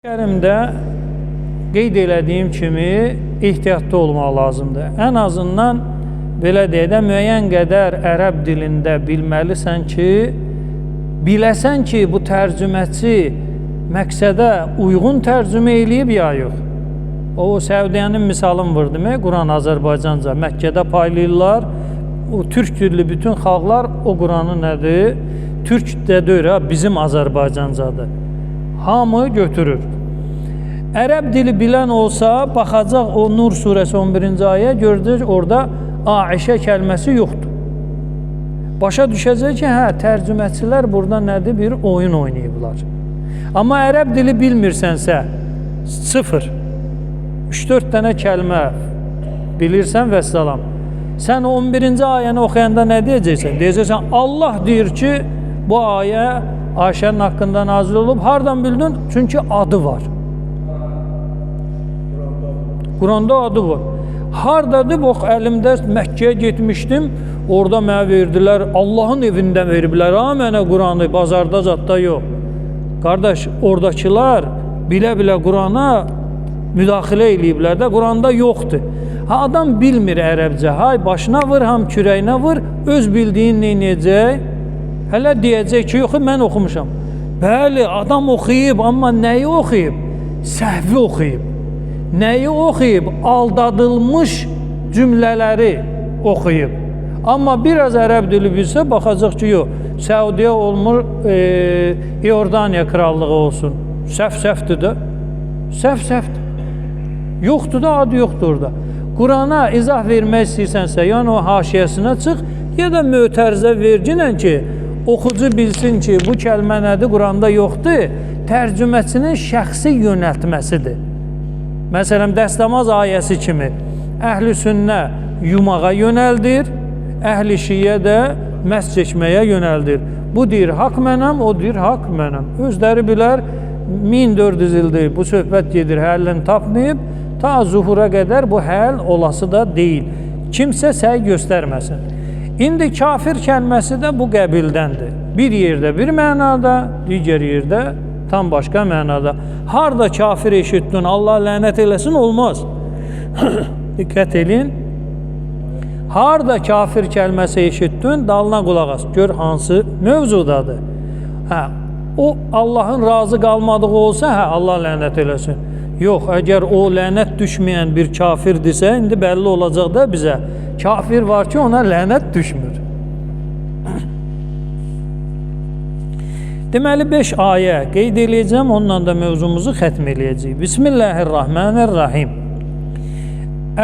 Kərimdə qeyd elədiyim kimi ehtiyatlı olmaq lazımdır. Ən azından belə deyək də müəyyən qədər ərəb dilində bilməlisən ki, biləsən ki, bu tərcüməçi məqsədə uyğun tərcümə eləyib ya yox. O Səudiyyənin misalını vurdu. Quran Azərbaycanca Məkkədə paylayırlar. O türk dilli bütün xalqlar o Quranı nədir? Türk də deyir, bizim Azərbaycancadır. Hamı götürür. Ərəb dili bilən olsa, baxacaq o Nur surəsi 11-ci ayə, görəcək orada Aişə kəlməsi yoxdur. Başa düşəcək ki, tərcüməçilər burada nədir? Bir oyun oynayıblar. Amma ərəb dili bilmirsənsə, sıfır. 3-4 dənə kəlmə bilirsən və salam. Sən 11-ci ayəni oxuyanda nə deyəcəksən? Deyəcəksən, Allah deyir ki, bu ayə Ayşənin haqqında nazil olub. Hardan bildin? Çünki adı var. Quranda adı var. Hardadır? Bax, əlimdə Məkkəyə getmişdim. Orada mənə verdilər. Allahın evində veriblər. Mənə Quranı, bazarda zadda yox. Qardaş, oradakılar bilə-bilə Qurana müdaxilə eləyiblər də, Quranda yoxdur. Adam bilmir ərəbcə. Başına vır, kürəyinə vır. Öz bildiyin neynəyəcək? Hələ deyəcək ki, yox, mən oxumuşam. Bəli, adam oxuyub, amma nəyi oxuyub? Səhvi oxuyub. Nəyi oxuyub? Aldadılmış cümlələri oxuyub. Amma biraz ərəb dili bilsə, baxacaq ki, yox, Səudiyyə olmur, İordaniya krallığı olsun. Səhv-səhvdir də. Səhv-səhvdir. Yoxdur da, adı yoxdur orada. Qurana izah vermək istəyirsənsə, yəni o haşiyəsinə çıx, ya da mötərizə verginən ki, oxucu bilsin ki, bu kəlmə nədir, Quranda yoxdur, tərcüməçinin şəxsi yönəltməsidir. Məsələn, dəstəmaz ayəsi kimi əhl-i sünnə yumağa yönəldir, əhl-i şiyə də məhz çəkməyə yönəldir. Bu deyir, haqq mənəm, o deyir, haqq mənəm. Özləri bilər, 1400 ildir bu söhbət gedir, həllini tapmayıb, ta zuhura qədər bu həll olası da deyil. Kimsə səy göstərməsin. İndi kafir kəlməsi də bu qəbildəndir. Bir yerdə bir mənada, digər yerdə tam başqa mənada. Harda kafir eşitdin, Allah lənət eləsin, olmaz. Diqqət edin. Harda kafir kəlməsi eşitdin, dalına qulaq as. Gör hansı mövzudadır. O Allahın razı qalmadığı olsa, Allah lənət eləsin. Yox, əgər o lənət düşməyən bir kafirdirsə, indi bəlli olacaq da bizə. Kafir var ki, ona lənət düşmür. Deməli, 5 ayə qeyd eləyəcəm, onunla da mövzumuzu xətm eləyəcəyik. Bismillahirrahmanirrahim.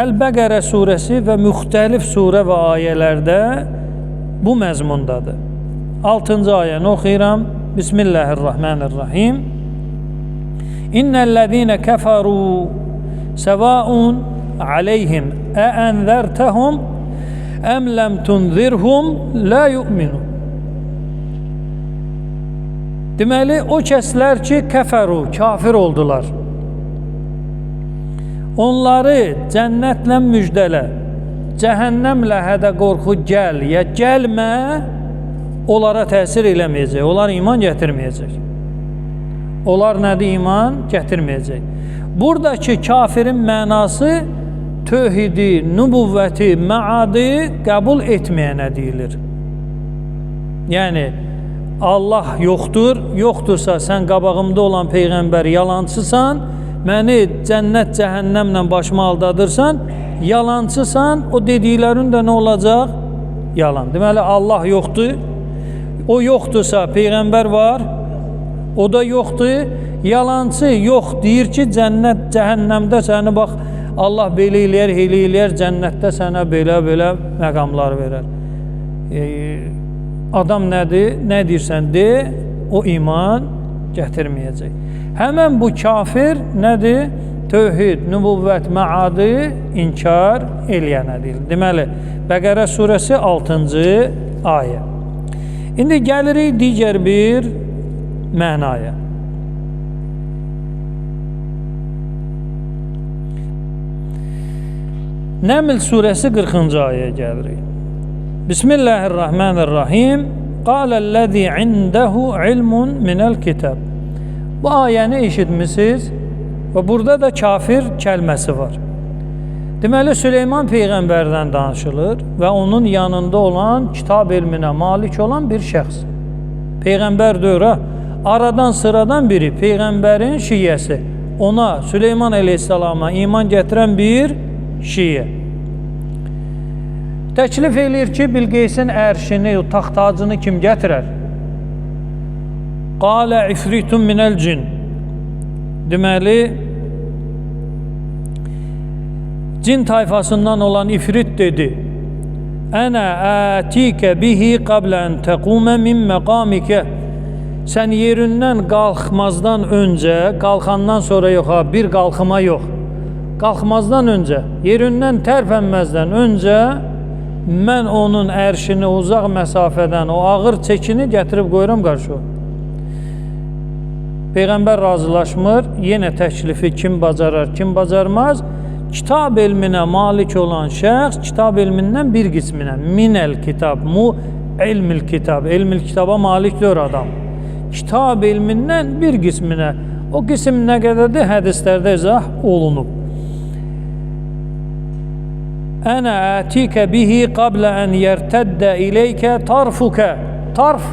Əl-Bəqərə surəsi və müxtəlif surə və ayələrdə bu məzmundadır. 6-cı ayəni oxuyuram. Bismillahirrahmanirrahim. İnnellezîne keferû sevâun aleyhim enzertehum em lem tunzirhum la yu'minun. Deməli, o kəslər ki, kəfəru, kafir oldular. Onları cənnətlə müjdələ, cəhənnəmlə hədə qorxu gəl, ya gəlmə, onlara təsir eləməyəcək, onlar iman gətirməyəcək. Onlar nədir? İman gətirməyəcək. Buradakı kafirin mənası tövhidi, nübüvvəti, məadi qəbul etməyənə deyilir. Yəni, Allah yoxdur, yoxdursa sən qabağımda olan Peyğəmbər yalancısan, məni cənnət, cəhənnəmlə başıma aldadırsan, yalancısan, o dediklərin də nə olacaq? Yalan. Deməli, Allah yoxdur, o yoxdursa Peyğəmbər var, o da yoxdur, yalancı yox, deyir ki, cənnət, cəhənnəmdə səni bax, Allah belə eləyər, cənnətdə sənə belə məqamlar verər. Adam nədir? Nə deyirsən de, o iman gətirməyəcək. Həmən bu kafir nədir? Tövhid, nübüvvət, məadi inkar eləyənə deyil. Deməli, Bəqərə surəsi 6-cı ayə. İndi gəlirik digər bir mənaya. Nəml surəsi 40-cı ayəyə gəlirik. Bismillahirrahmanirrahim. Qâlellezî indehu ilmun minel kitab Bu ayəni eşitmisiniz və burada da kafir kəlməsi var. Deməli, Süleyman Peyğəmbərdən danışılır və onun yanında olan, kitab elminə malik olan bir şəxs. Peyğəmbər dövrə, aradan sıradan biri, Peyğəmbərin şiyyəsi, ona, Süleyman əleyhissalama iman gətirən bir şiyyə. Təklif eləyir ki, Bilqeysin ərşini, taxtacını kim gətirər? Qalə ifritun minəl cin. Deməli, cin tayfasından olan ifrit dedi. Ənə ətikə bihi qablə ən təqumə min məqamikə. Sən yerindən qalxmazdan öncə, qalxandan sonra yox, bir qalxıma yox. Qalxmazdan öncə, yerindən tərpənməzdən öncə mən onun ərşini uzaq məsafədən, o ağır çəkini gətirib qoyuram qarşı. Peyğəmbər razılaşmır, yenə təklifi kim bacarar, kim bacarmaz. Kitab elminə malik olan şəxs, kitab elmindən bir qisminə, minəl kitab, mu elmil kitab, elmil kitaba malikdir adam. Kitab elmindən bir qisminə, o qism nə qədərdir, hədislərdə izah olunub. Ənə ətikə bihi qablə ən yərtəddə ileykə tarfukə. Tarf,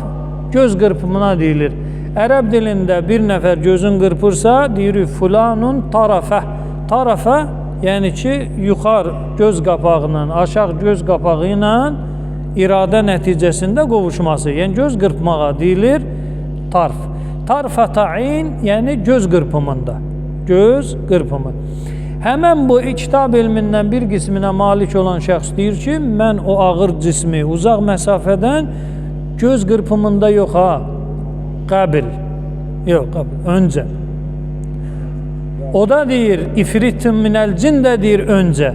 göz qırpımına deyilir. Ərəb dilində bir nəfər gözün qırpırsa, deyirik, fulanun tarafə. Tarafə, yəni ki, yuxar göz qapağının, aşağı göz qapağı ilə iradə nəticəsində qovuşması, yəni göz qırpmağa deyilir tarf. Tarfətəin, yəni göz qırpımında. Göz qırpımı. Həmən bu kitab elmindən bir qisminə malik olan şəxs deyir ki, mən o ağır cismi uzaq məsafədən göz qırpımında yox, qabil. Yox, qabil, öncə. O da deyir, ifritun minəl cin də deyir öncə.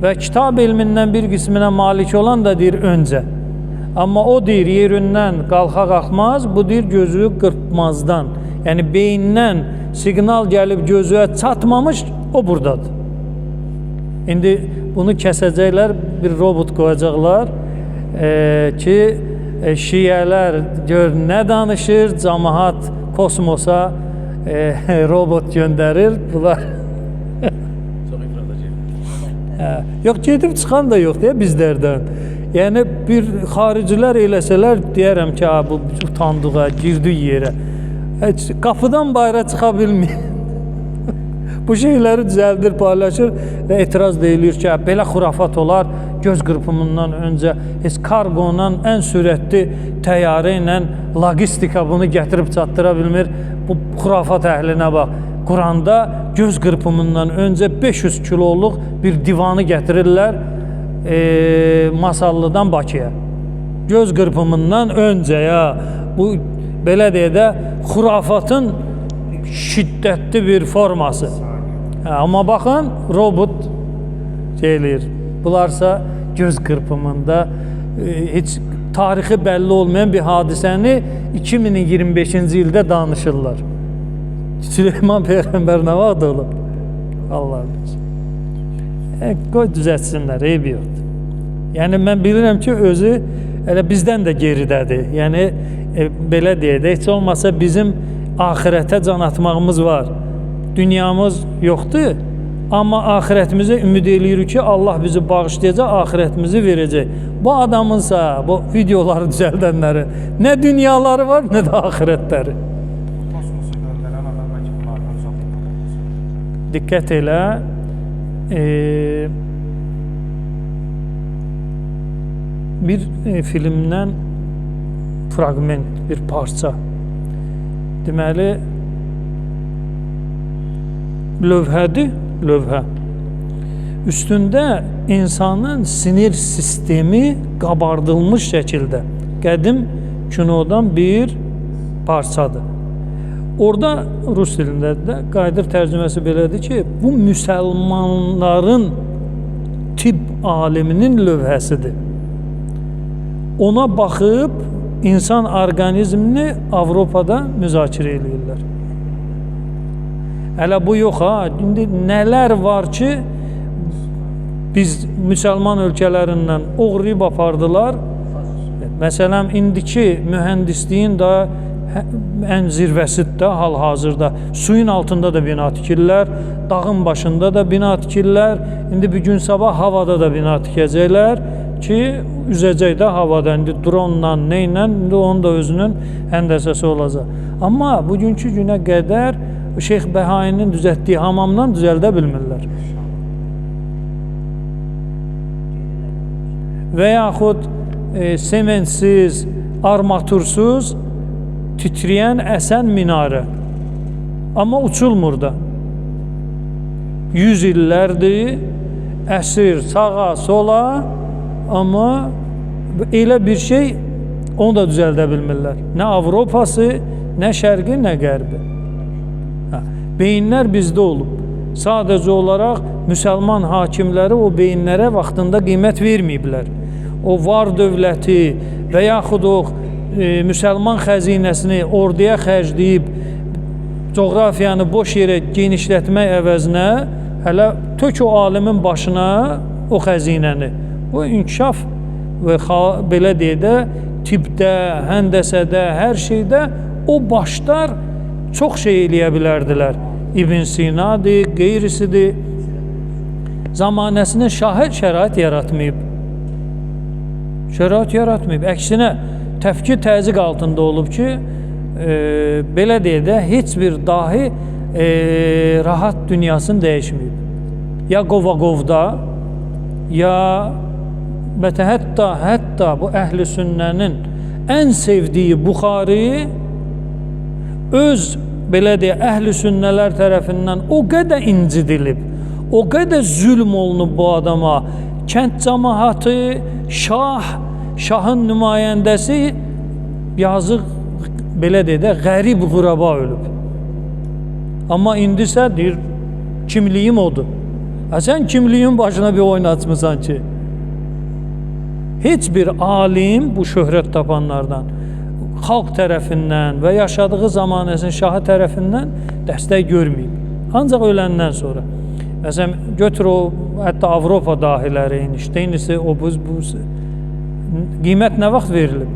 Və kitab elmindən bir qisminə malik olan da deyir öncə. Amma o deyir, yerindən qalxa-qalxmaz, bu deyir, gözü qırpmazdan. Yəni, beyindən siqnal gəlib gözüyə çatmamış, o buradadır. İndi bunu kəsəcəklər, bir robot qoyacaqlar ki, şiyələr gör nə danışır, cəmaət kosmosa robot göndərir, bunlar çox ifrada yox, gedib çıxan da yox deyə bizlərdən. Yəni bir xaricilər eləsələr deyərəm ki, bu utandığa, girdik yerə. Heç qapıdan bayıra çıxa bilmir. Bu şeyləri düzəldir, paylaşır və etiraz deyilir ki, belə xurafat olar, göz qırpımından öncə heç karqonla ən sürətli təyyarə ilə logistika bunu gətirib çatdıra bilmir. Bu xurafat əhlinə bax. Quranda göz qırpımından öncə 500 kiloluq bir divanı gətirirlər Masallıdan Bakıya. Göz qırpımından öncə ya. Bu belə deyə də xurafatın şiddətli bir forması. Amma baxın, robot deyir. Bunlarsa göz qırpımında heç tarixi bəlli olmayan bir hadisəni 2025-ci ildə danışırlar. Süleyman Peyğəmbər nə vaxt olub? Allah bilir. Qoy düzətsinlər, eybi yoxdur. Yəni, mən bilirəm ki, özü elə bizdən də geridədir. Yəni, belə deyək də, heç olmasa bizim axirətə can atmağımız var. Dünyamız yoxdur, amma axirətimizə ümid eləyirik ki, Allah bizi bağışlayacaq, axirətimizi verəcək. Bu adamınsa, bu videoları düzəldənlərin nə dünyaları var, nə də axirətləri. Kosmosu göndərən adam bəlkə bunlardan uzaq. Diqqət elə, bir filmdən fragment, bir parça. Deməli, lövhədir, lövhə. Üstündə insanın sinir sistemi qabardılmış şəkildə qədim kinodan bir parçadır. Orada rus dilində də qaydır tərcüməsi belədir ki, bu müsəlmanların tibb aliminin lövhəsidir. Ona baxıb insan orqanizmini Avropada müzakirə edirlər. Hələ bu yox ha. İndi nələr var ki, biz müsəlman ölkələrindən oğrayıb apardılar. Məsələn, indiki mühəndisliyin da ən zirvəsidir hal-hazırda. Suyun altında da bina tikirlər, dağın başında da bina tikirlər. İndi bir gün sabah havada da bina tikəcəklər ki, üzəcək də havada. İndi dronla, neynə, indi onun da özünün həndəsəsi olacaq. Amma bugünkü günə qədər Şeyx Bəhainin düzəltdiyi hamamdan düzəldə bilmirlər. Və yaxud sementsiz, armatursuz, titrəyən, əsən minarə. Amma uçulmur da. 100 illərdir, əsir sağa, sola, amma elə bir şey onu da düzəldə bilmirlər. Nə Avropası, nə şərqi, nə qərbi. Beyinlər bizdə olub. Sadəcə olaraq müsəlman hakimləri o beyinlərə vaxtında qiymət verməyiblər. O var dövləti və yaxud o müsəlman xəzinəsini orduya xərcləyib coğrafiyanı boş yerə genişlətmək əvəzinə hələ tök o alimin başına o xəzinəni. Bu inkişaf və belə deyək də tibbdə, həndəsədə, hər şeydə o başlar çox şey eləyə bilərdilər. İbn Sina'dır, qeyrisidir. Zamanəsinin şahid şərait yaratmayıb. Şərait yaratmayıb. Əksinə, təfkir təzyiq altında olub ki, belə deyək də, heç bir dahi rahat dünyasını dəyişməyib. Ya qova-qovda, ya hətta bu əhl-i sünnənin ən sevdiyi Buxari öz, belə deyək, əhl-i sünnələr tərəfindən o qədər incidilib, o qədər zülm olunub bu adama. Kənd cəmaatı, şahın nümayəndəsi yazıq, belə deyək də, qərib quraba ölüb. Amma indisə deyir, kimliyim odur. Sən kimliyin başına bir oyun açmısan ki. Heç bir alim bu şöhrət tapanlardan xalq tərəfindən və yaşadığı zamanəsinin şahı tərəfindən dəstək görməyib. Ancaq öləndən sonra. Məsələn, götür o, hətta Avropa dahiləri, Einstein-isi, o bu qiymət nə vaxt verilib?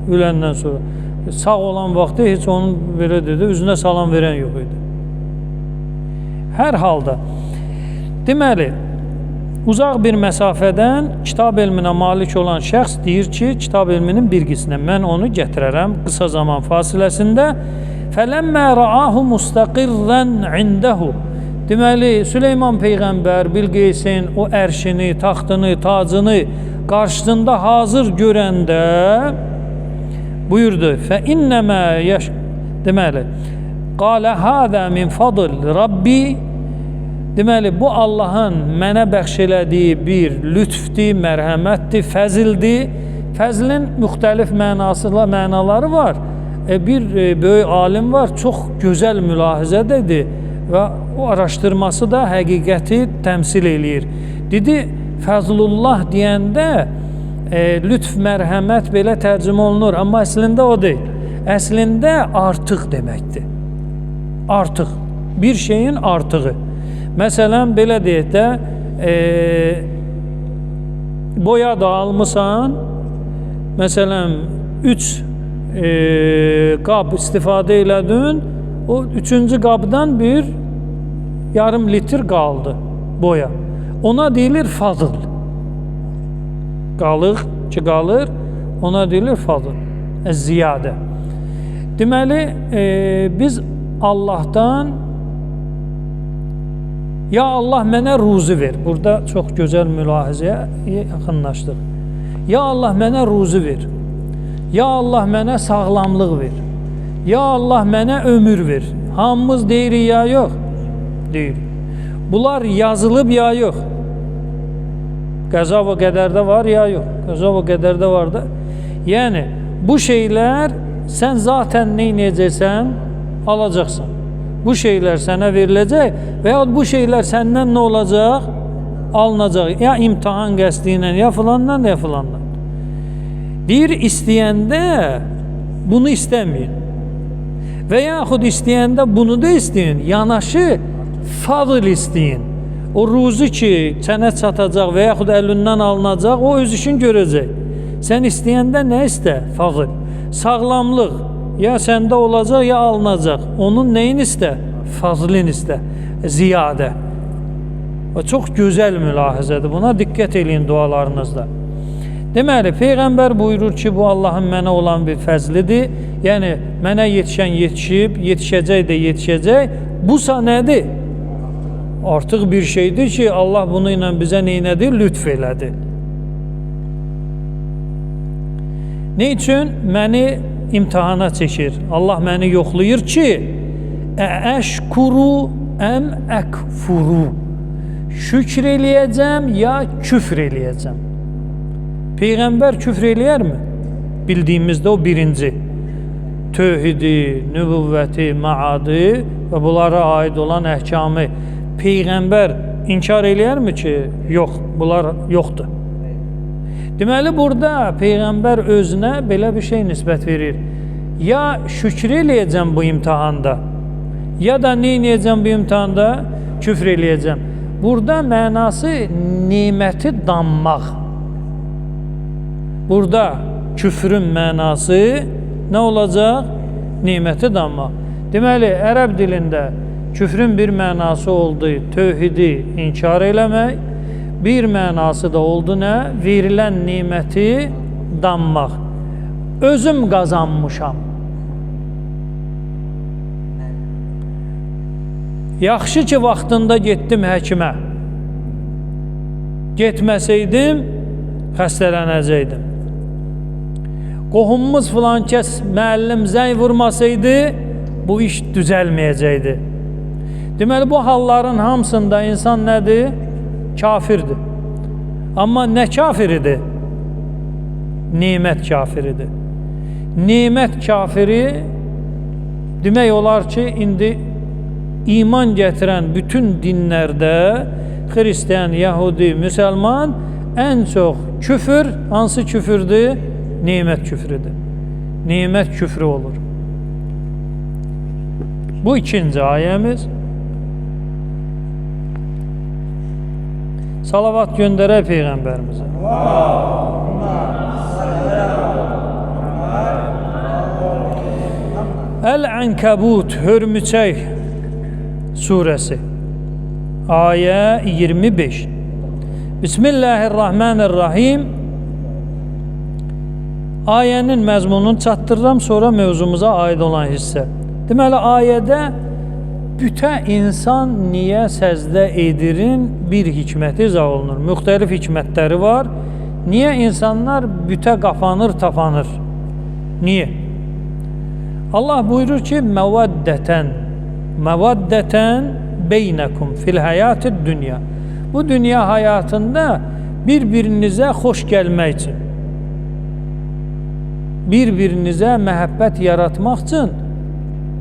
Öləndən sonra. Sağ olan vaxtı heç onun, belə dedi, üzünə salam verən yox idi. Hər halda, deməli, uzaq bir məsafədən kitab elminə malik olan şəxs deyir ki, kitab elminin bir qisminə mən onu gətirərəm qısa zaman fasiləsində. Fələmmə rəahu müstəqirrən indəhu. Deməli, Süleyman Peyğəmbər Bilqeysin o ərşini, taxtını, tacını qarşısında hazır görəndə buyurdu. Fə innəmə deməli, qalə həzə min fadl Rabbi. Deməli, bu Allahın mənə bəxş elədiyi bir lütfdir, mərhəmətdir, fəzildir. Fəzlin müxtəlif mənaları var. Bir böyük alim var, çox gözəl mülahizədədir və o araşdırması da həqiqəti təmsil eləyir. Dedi, Fəzlullah deyəndə lütf, mərhəmət belə tərcümə olunur, amma əslində o deyil. Əslində artıq deməkdir. Artıq. Bir şeyin artığı. Məsələn, belə deyək də, boya da almısan, məsələn, 3 qab istifadə elədin, o 3-cü qabdan bir yarım litr qaldı boya. Ona deyilir fazıl. Qalıq ki, qalır, ona deyilir fazıl, ziyadə. Deməli, biz Allahdan ya Allah mənə ruzi ver. Burada çox gözəl mülahizəyə yaxınlaşdıq. Ya Allah mənə ruzi ver. Ya Allah mənə sağlamlıq ver. Ya Allah mənə ömür ver. Hamımız deyirik ya yox? Deyirik. Bunlar yazılıb ya yox? Qəza və qədərdə var ya yox? Qəza və qədərdə var da. Yəni, bu şeylər sən zaten neynəyəcəksən? Alacaqsan. Bu şeylər sənə veriləcək və ya bu şeylər səndən nə olacaq? Alınacaq. Ya imtihan qəsdi ilə, ya filandan, ya filandan. Deyir, istəyəndə bunu istəməyin. Və yaxud istəyəndə bunu da istəyin. Yanaşı fadıl istəyin. O ruzi ki, sənə çatacaq və yaxud əlindən alınacaq, o öz işin görəcək. Sən istəyəndə nə istə? Fadıl. Sağlamlıq. ya səndə olacaq, ya alınacaq. Onun nəyin istə? Fazlin istə, ziyadə. Və çox gözəl mülahizədir. Buna diqqət eləyin dualarınızda. Deməli, Peyğəmbər buyurur ki, bu Allahın mənə olan bir fəzlidir. Yəni, mənə yetişən yetişib, yetişəcək də yetişəcək. Busa nədir? Artıq bir şeydir ki, Allah bunu ilə bizə neynədir? Lütf elədi. Ne üçün? Məni imtihana çəkir. Allah məni yoxlayır ki, əşkuru əm əkfuru. Şükr eləyəcəm, ya küfr eləyəcəm. Peyğəmbər küfr eləyərmi? Bildiyimizdə o birinci. Tövhidi, nübüvvəti, maadı və bunlara aid olan əhkamı Peyğəmbər inkar eləyərmi ki, yox, bunlar yoxdur. Deməli, burada Peyğəmbər özünə belə bir şey nisbət verir. Ya şükür eləyəcəm bu imtihanda, ya da nə eləyəcəm bu imtihanda? Küfr eləyəcəm. Burada mənası niməti danmaq. Burada küfrün mənası nə olacaq? Niməti danmaq. Deməli, ərəb dilində küfrün bir mənası oldu, tövhidi inkar eləmək. Bir mənası da oldu nə? Verilən niməti danmaq. Özüm qazanmışam. Yaxşı ki, vaxtında getdim həkimə. Getməsəydim, xəstələnəcəkdim. Qohumumuz filan kəs müəllim zəng vurmasaydı, bu iş düzəlməyəcəkdi. Deməli, bu halların hamısında insan nədir? Kafirdir. Amma nə kafiridir? Nimət kafiridir. Nimət kafiri demək olar ki, indi iman gətirən bütün dinlərdə Xristiyan, Yahudi, Müsəlman ən çox küfür, hansı küfürdür? Nimət küfrüdür. Nimət küfrü olur. Bu ikinci ayəmiz. Salavat göndərək Peyğəmbərimizə. Əl-Ənkəbut, Hörmüçək surəsi, ayə 25. Bismillahirrahmanirrahim. Ayənin məzmununu çatdırıram, sonra mövzumuza aid olan hissə. Deməli, ayədə bütə insan niyə səzdə edirin bir hikməti izah olunur. Müxtəlif hikmətləri var. Niyə insanlar bütə qapanır, tapanır? Niyə? Allah buyurur ki, məvaddətən beynəkum fil həyatid dünya. Bu dünya həyatında bir-birinizə xoş gəlmək üçün, bir-birinizə məhəbbət yaratmaq üçün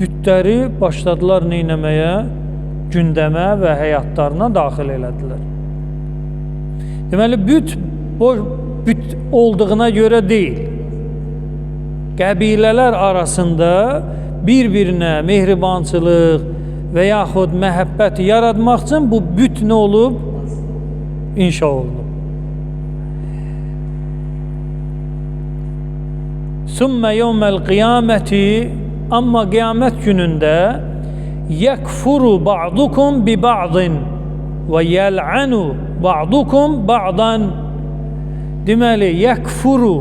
bütləri başladılar neynəməyə? Gündəmə və həyatlarına daxil elədilər. Deməli, büt olduğuna görə deyil. Qəbilələr arasında bir-birinə mehribançılıq və yaxud məhəbbət yaratmaq üçün bu büt nə olub? İnşa olunub. Sümmə yevməl qiyaməti, amma qiyamət günündə yəkfuru ba'dukum bi ba'din və yəl'anu ba'dukum ba'dan. Deməli, yəkfuru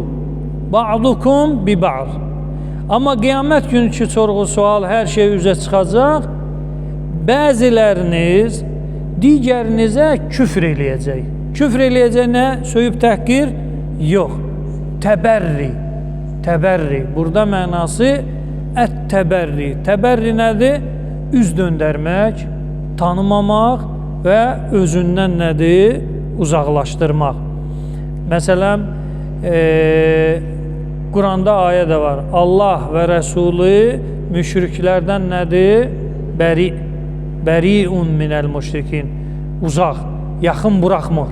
ba'dukum bi ba'd. Amma qiyamət günkü sorğu-sual, hər şey üzə çıxacaq. Bəziləriniz digərinizə küfr eləyəcək. Küfr eləyəcək nə? Söyüb təhqir? Yox. Təbərri. Təbərri. Burada mənası ət-təbərri. Təbərri nədir? Üz döndərmək, tanımamaq və özündən nədir? Uzaqlaşdırmaq. Məsələn, Quranda ayə də var. Allah və Rəsulü müşriklərdən nədir? Bəriun minəl müşrikin. Uzaq, yaxın buraxmır.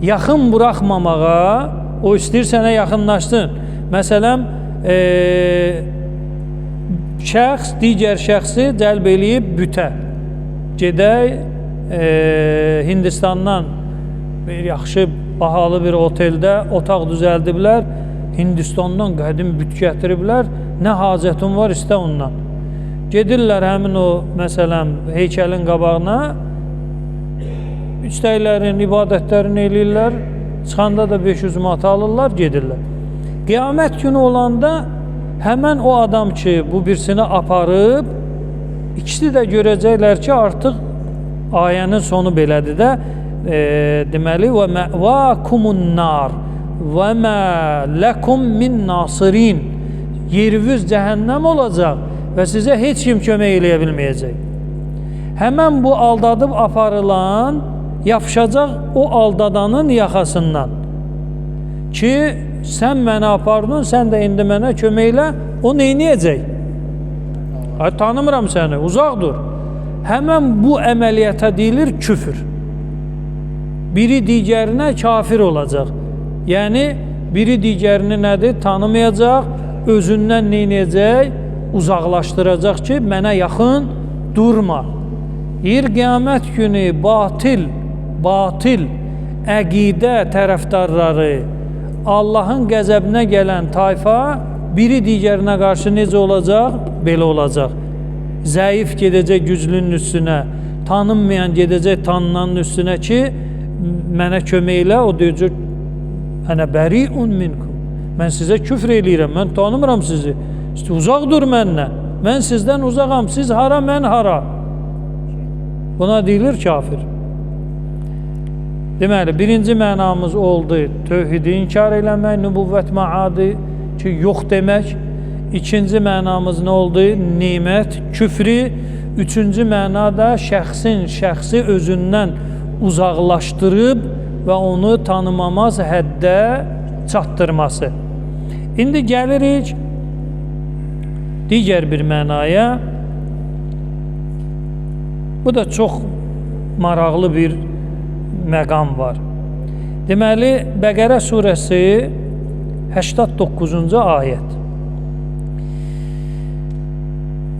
Yaxın buraxmamağa, o istəyir sənə yaxınlaşsın. Məsələn, şəxs digər şəxsi cəlb eləyib bütə. Gedək Hindistandan bir yaxşı, bahalı bir oteldə otaq düzəldiblər. Hindistandan qədim büt gətiriblər. Nə hacətin var istə ondan. Gedirlər həmin o məsələn heykəlin qabağına. İstəklərin, ibadətlərini eləyirlər. Çıxanda da 500 manat alırlar, gedirlər. Qiyamət günü olanda həmən o adam ki, bu birisini aparıb, ikisi də görəcəklər ki, artıq ayənin sonu belədir də, deməli, və məvakumun nar və mə ləkum min nasirin, yeriniz cəhənnəm olacaq və sizə heç kim kömək eləyə bilməyəcək. Həmən bu aldadıb aparılan yapışacaq o aldadanın yaxasından ki, sən mənə apardın, sən də indi mənə kömək elə, o neyniyəcək? Tanımıram səni, uzaq dur. Həmən bu əməliyyata deyilir küfür. Biri digərinə kafir olacaq. Yəni, biri digərini nədir? Tanımayacaq, özündən neyniyəcək? Uzaqlaşdıracaq ki, mənə yaxın durma. Yer qiyamət günü batil əqidə tərəfdarları, Allahın qəzəbinə gələn tayfa biri digərinə qarşı necə olacaq? Belə olacaq. Zəif gedəcək güclünün üstünə, tanınmayan gedəcək tanınanın üstünə ki, mənə kömək elə, o deyəcək, ənə bəriun minkum. Mən sizə küfr eləyirəm, mən tanımıram sizi. Uzaq dur məndən. Mən sizdən uzaqam, siz hara, mən hara. Buna deyilir kafir. Deməli, birinci mənamız oldu, tövhidi inkar eləmək, nübüvvət maadı ki, yox demək. İkinci mənamız nə oldu? Nimət, küfri. Üçüncü mənada şəxsi özündən uzaqlaşdırıb və onu tanımamaz həddə çatdırması. İndi gəlirik digər bir mənaya. Bu da çox maraqlı bir məqam var. Deməli, Bəqərə surəsi 89-cu ayət.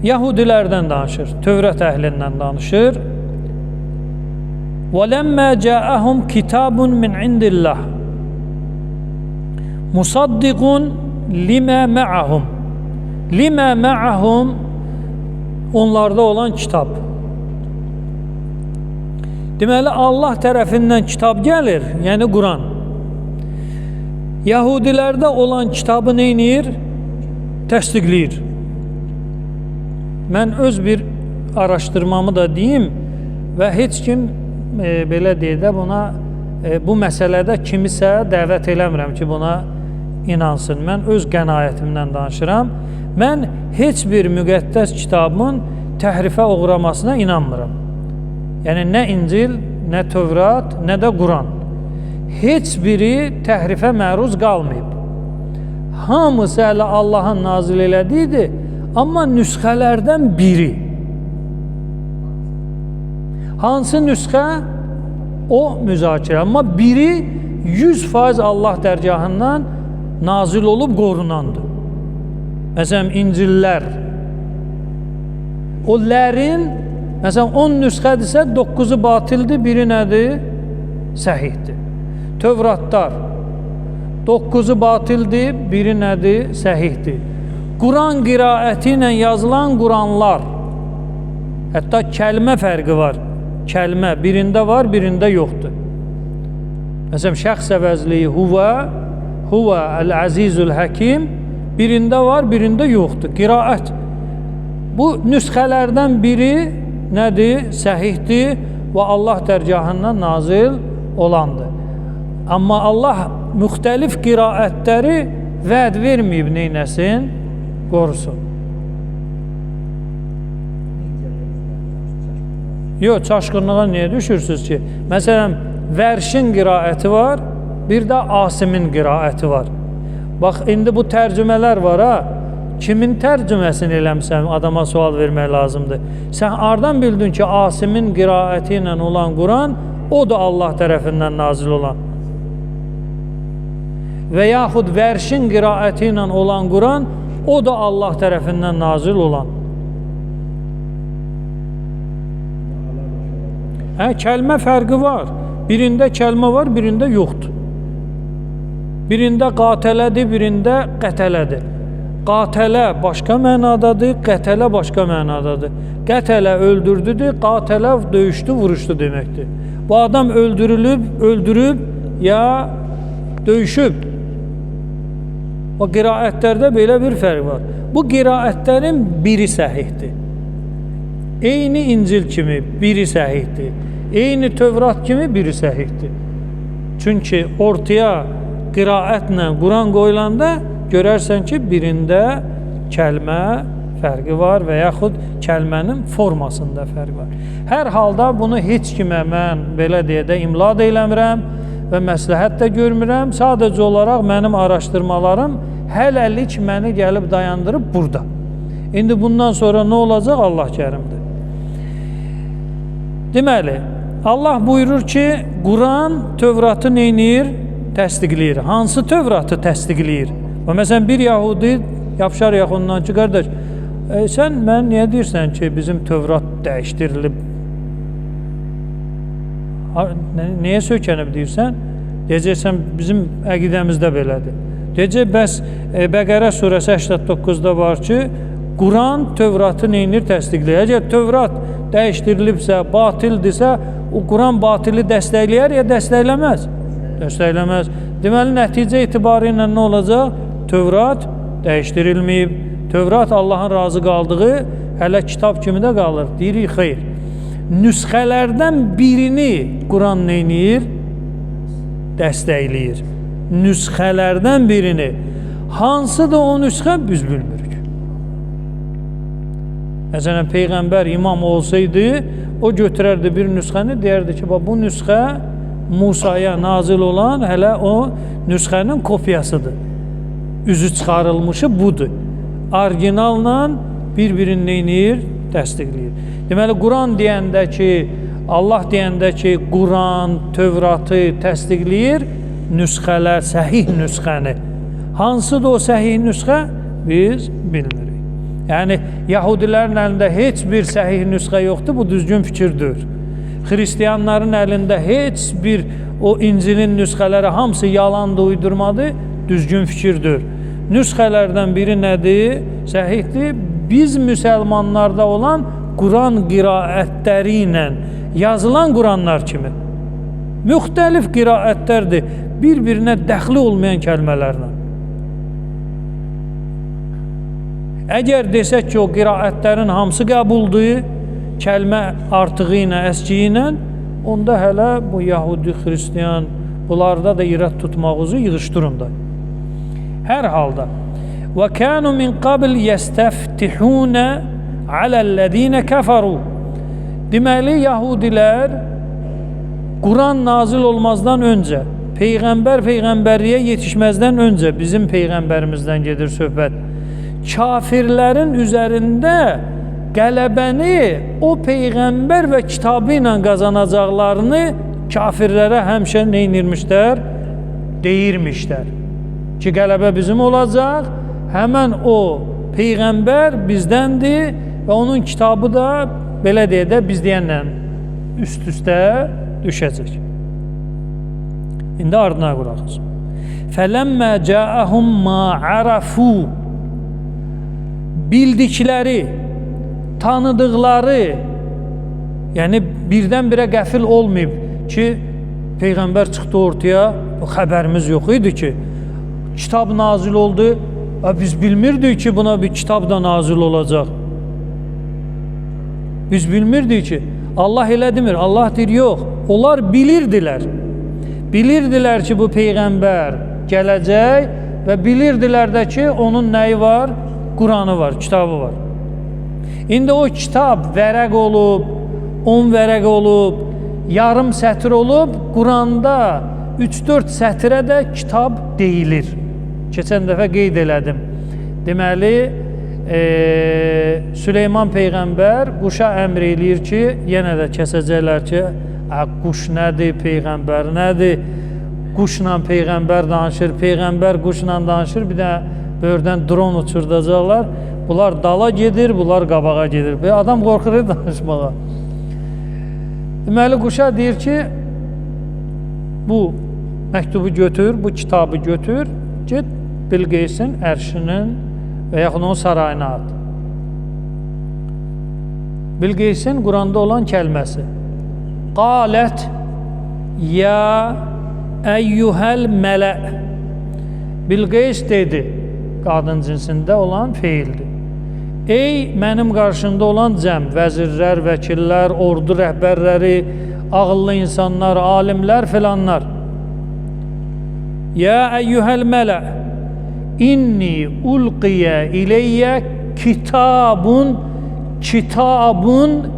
Yahudilərdən danışır, Tövrət əhlindən danışır. وَلَمَّا جَاءَهُمْ كِتَابٌ مِنْ عِنْدِ اللّٰهِ مُصَدِّقٌ لِمَا مَعَهُمْ. لِمَا مَعَهُمْ onlarda olan kitab. Deməli, Allah tərəfindən kitab gəlir, yəni Quran. Yahudilərdə olan kitabı neynir? Təsdiqləyir. Mən öz bir araşdırmamı da deyim və heç kim belə deyək də buna bu məsələdə kimisə dəvət eləmirəm ki, buna inansın. Mən öz qənaətimdən danışıram. Mən heç bir müqəddəs kitabın təhrifə uğramasına inanmıram. Yəni, nə İncil, nə Tövrat, nə də Quran. Heç biri təhrifə məruz qalmayıb. Hamısı hələ Allahın nazil elədiyidir, amma nüsxələrdən biri. Hansı nüsxə? O müzakirə. Amma biri 100% Allah dərgahından nazil olub qorunandır. Məsələn, İncillər. O lərin, məsələn, 10 nüsxədirsə 9-u batildir, biri nədir? Səhihdir. Tövratlar 9-u batildir, biri nədir? Səhihdir. Quran qiraəti ilə yazılan Quranlar, hətta kəlmə fərqi var. Kəlmə birində var, birində yoxdur. Məsələn, şəxs əvəzliyi huvə əl-əzizül həkim birində var, birində yoxdur. Qiraət. Bu nüsxələrdən biri nədir? Səhihdir və Allah dərgahından nazil olandır. Amma Allah müxtəlif qiraətləri vəd verməyib neynəsin? Qorusun. Yox, çaşqınlığa niyə düşürsünüz ki? Məsələn, Vərşin qiraəti var, bir də Asimin qiraəti var. Bax, indi bu tərcümələr var, ha? Kimin tərcüməsini eləmsən, adama sual vermək lazımdır. Sən hardan bildin ki, Asimin qiraəti ilə olan Quran, o da Allah tərəfindən nazil olan? Və yaxud Vərşin qiraəti ilə olan Quran, o da Allah tərəfindən nazil olan. Kəlmə fərqi var. Birində kəlmə var, birində yoxdur. Birində qatələdir, birində qətələdir. Qatələ başqa mənadadır, qətələ başqa mənadadır. Qətələ öldürdüdür, qatələ döyüşdü, vuruşdu deməkdir. Bu adam öldürüb ya döyüşüb. O qiraətlərdə belə bir fərq var. Bu qiraətlərin biri səhihdir. Eyni İncil kimi biri səhihdir. Eyni Tövrat kimi biri səhihdir. Çünki ortaya qiraətlə Quran qoyulanda görərsən ki, birində kəlmə fərqi var və yaxud kəlmənin formasında fərq var. Hər halda bunu heç kimə mən belə deyə də imlad eləmirəm və məsləhət də görmürəm. Sadəcə olaraq mənim araşdırmalarım hələlik məni gəlib dayandırıb burada. İndi bundan sonra nə olacaq? Allah kərimdir. Deməli, Allah buyurur ki, Quran Tövratı neynir? Təsdiqləyir. Hansı Tövratı təsdiqləyir? Və məsələn, bir Yahudi yapışar yaxından ki, qardaş, sən mən niyə deyirsən ki, bizim Tövrat dəyişdirilib? Niyə sökənib deyirsən? Deyəcəksən, bizim əqidəmizdə belədir. Deyəcək, bəs Bəqərə surəsi 89-da var ki, Quran Tövratı neynir? Təsdiqləyir. Əgər Tövrat dəyişdirilibsə, batildirsə, o Quran batili dəstəkləyər ya dəstəkləməz? Dəstəkləməz. Deməli, nəticə etibarı ilə nə olacaq? Tövrat dəyişdirilməyib. Tövrat Allahın razı qaldığı hələ kitab kimi də qalır. Deyirik, xeyr. Nüsxələrdən birini Quran neynir? Dəstəkləyir. Nüsxələrdən birini. Hansıdır o nüsxə? Biz bilmirik. Məsələn, Peyğəmbər imam olsaydı, o götürərdi bir nüsxəni, deyərdi ki, bu nüsxə Musaya nazil olan hələ o nüsxənin kopyasıdır. Üzü çıxarılmışı budur. Orijinalla bir-birini neynir? Təsdiqləyir. Deməli, Quran deyəndə ki, Allah deyəndə ki, Quran, Tövratı təsdiqləyir, nüsxələr, səhih nüsxəni. Hansıdır o səhih nüsxə? Biz bilmirik. Yəni, Yahudilərin əlində heç bir səhih nüsxə yoxdur, bu düzgün fikirdir. Xristiyanların əlində heç bir o İncilin nüsxələri hamısı yalandır, uydurmadır, düzgün fikirdir. Nüsxələrdən biri nədir? Səhihdir. Biz müsəlmanlarda olan Quran qiraətləri ilə yazılan Quranlar kimi. Müxtəlif qiraətlərdir, bir-birinə dəxli olmayan kəlmələrlə. Əgər desək ki, o qiraətlərin hamısı qəbuldur, kəlmə artığı ilə, əskiyi ilə, onda hələ bu Yahudi, Xristiyan, bunlarda da irad tutmağınızı yığışdırın da. Hər halda وَكَانُوا مِنْ قَبْلِ يَسْتَفْتِحُونَ عَلَى الَّذ۪ينَ كَفَرُوا. Deməli, Yahudilər Quran nazil olmazdan öncə, Peyğəmbərliyə yetişməzdən öncə, bizim Peyğəmbərimizdən gedir söhbət, kafirlərin üzərində qələbəni o Peyğəmbər və kitabı ilə qazanacaqlarını kafirlərə həmişə neynirmişlər? Deyirmişlər ki, qələbə bizim olacaq, həmən o Peyğəmbər bizdəndir və onun kitabı da belə deyə də biz deyənlə üst-üstə düşəcək. İndi ardına qulaq. فَلَمَّا جَاءَهُمْ مَا عَرَفُوا. Bildikləri, tanıdıqları, yəni birdən-birə qəfil olmayıb ki, Peyğəmbər çıxdı ortaya, xəbərimiz yox idi ki, kitab nazil oldu, biz bilmirdik ki, buna bir kitab da nazil olacaq. Biz bilmirdik ki, Allah elə demir, Allah deyir, yox, onlar bilirdilər. Bilirdilər ki, bu Peyğəmbər gələcək və bilirdilər də ki, onun nəyi var? Quranı var, kitabı var. İndi o kitab vərəq olub, 10 vərəq olub, yarım sətir olub, Quranda 3-4 sətirə də kitab deyilir. Keçən dəfə qeyd elədim. Deməli, Süleyman Peyğəmbər quşa əmr eləyir ki, yenə də kəsəcəklər ki, quş nədir, Peyğəmbər nədir? Quşla Peyğəmbər danışır, Peyğəmbər quşla danışır, bir də böyrdən dron uçurdacaqlar. Bunlar dala gedir, bunlar qabağa gedir. Adam qorxur danışmağa. Deməli, quşa deyir ki, bu məktubu götür, bu kitabı götür, get Bilqeysin ərşinin və yaxud onun sarayına at. Bilqeysin Quranda olan kəlməsi. Qalət ya əyyuhəl mələ. Bilqeys dedi, qadın cinsində olan feildir. Ey mənim qarşımda olan cəm, vəzirlər, vəkillər, ordu rəhbərləri, ağıllı insanlar, alimlər filanlar. Ya əyyuhəl mələ, inni ulqiyə iləyyə kitabun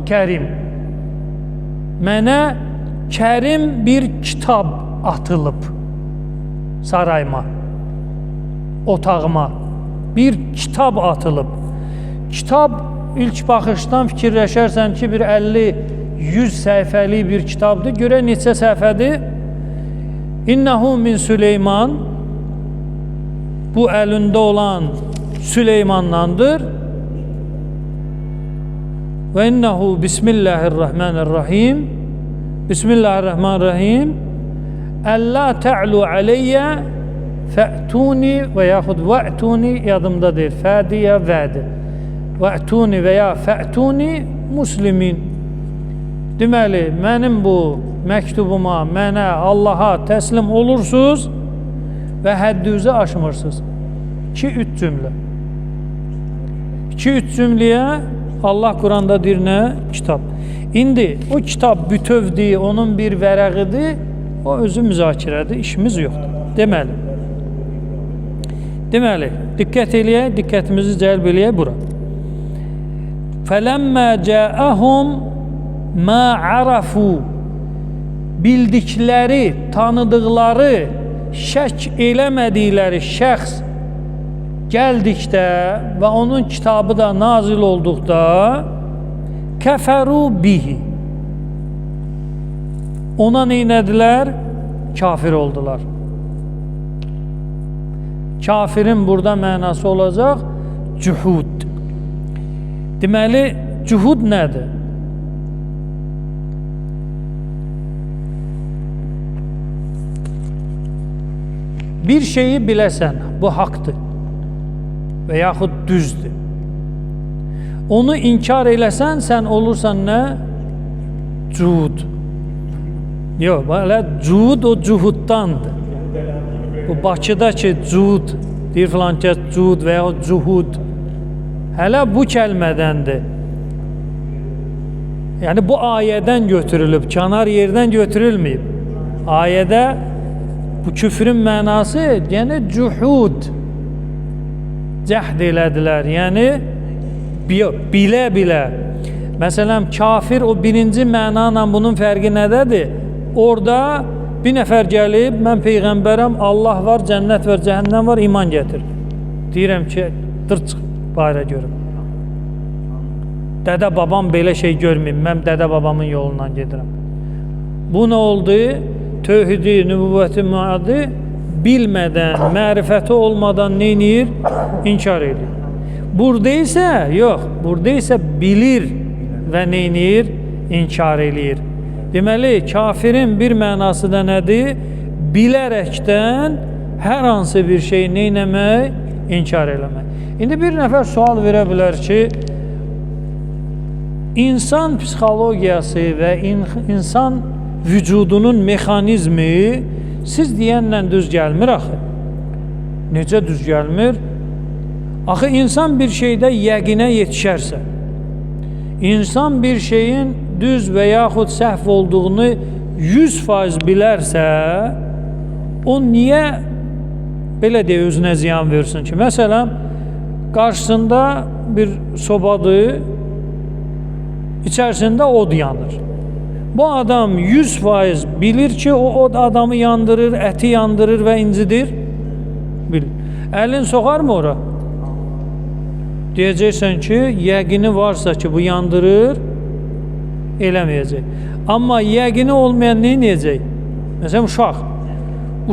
kərim. Mənə kərim bir kitab atılıb sarayıma, otağıma. Bir kitab atılıb. Kitab ilk baxışdan fikirləşərsən ki, bir 50-100 səhifəlik bir kitabdır. Görə neçə səhifədir? İnnehu min Süleyman. Bu əlində olan Süleymandandır. Və innehu bismillahirrahmanirrahim. Bismillahirrahmanirrahim. Əllə tə'lu aleyyə fə'tuni və yaxud və'tuni yadımda deyil. Fədiyə vədi. Və'tuni və ya fə'tuni muslimin. Deməli, mənim bu məktubuma, mənə, Allaha təslim olursunuz və həddinizi aşmırsınız. 2-3 cümlə. 2-3 cümləyə Allah Quranda deyir nə? Kitab. İndi o kitab bütövdir, onun bir vərəqidir, o özü müzakirədir, işimiz yoxdur. Deməli, diqqət eləyək, diqqətimizi cəlb eləyək bura. فَلَمَّا جَاءَهُمْ مَا عَرَفُوا Bildikləri, tanıdıqları, şək eləmədikləri şəxs gəldikdə və onun kitabı da nazil olduqda kəfəru bihi ona neynədilər? Kafir oldular. Kafirin burada mənası olacaq cühud. Deməli, cühud nədir? Bir şeyi biləsən, bu haqdır və yaxud düzdür. Onu inkar eləsən, sən olursan nə? Cuhud. Yox, belə cuhud o cuhuddandır. Bu Bakıdakı cuhud, deyir filan kəs cuhud və yaxud cuhud. Hələ bu kəlmədəndir. Yəni bu ayədən götürülüb, kənar yerdən götürülməyib. Ayədə bu küfrün mənası yəni cuhud. Cəhd elədilər, yəni bilə-bilə. Məsələn, kafir o birinci mənanla bunun fərqi nədədir? Orada bir nəfər gəlib, mən Peyğəmbərəm, Allah var, cənnət var, cəhənnəm var, iman gətir. Deyirəm ki, dır çıx, bayra görüm. Dədə babam belə şey görməyim, mən dədə babamın yolundan gedirəm. Bu nə oldu? Tövhidi, nübüvvəti, müaddi bilmədən, mərifəti olmadan neynir? İnkar edir. Burada isə, yox, burada isə bilir və neynir? İnkar edir. Deməli, kafirin bir mənası da nədir? Bilərəkdən hər hansı bir şey neynəmək? İnkar eləmək. İndi bir nəfər sual verə bilər ki, insan psixologiyası və insan vücudunun mexanizmi siz deyənlə düz gəlmir axı. Necə düz gəlmir? Axı insan bir şeydə yəqinə yetişərsə, insan bir şeyin düz və yaxud səhv olduğunu 100% bilərsə, o niyə belə deyə özünə ziyan versin ki? Məsələn, qarşısında bir sobadır, içərisində od yanır. Bu adam 100% bilir ki, o od adamı yandırır, əti yandırır və incidir. Bilir. Əlin soxar mı ora? Deyəcəksən ki, yəqini varsa ki, bu yandırır, eləməyəcək. Amma yəqini olmayan nə edəcək? Məsələn, uşaq.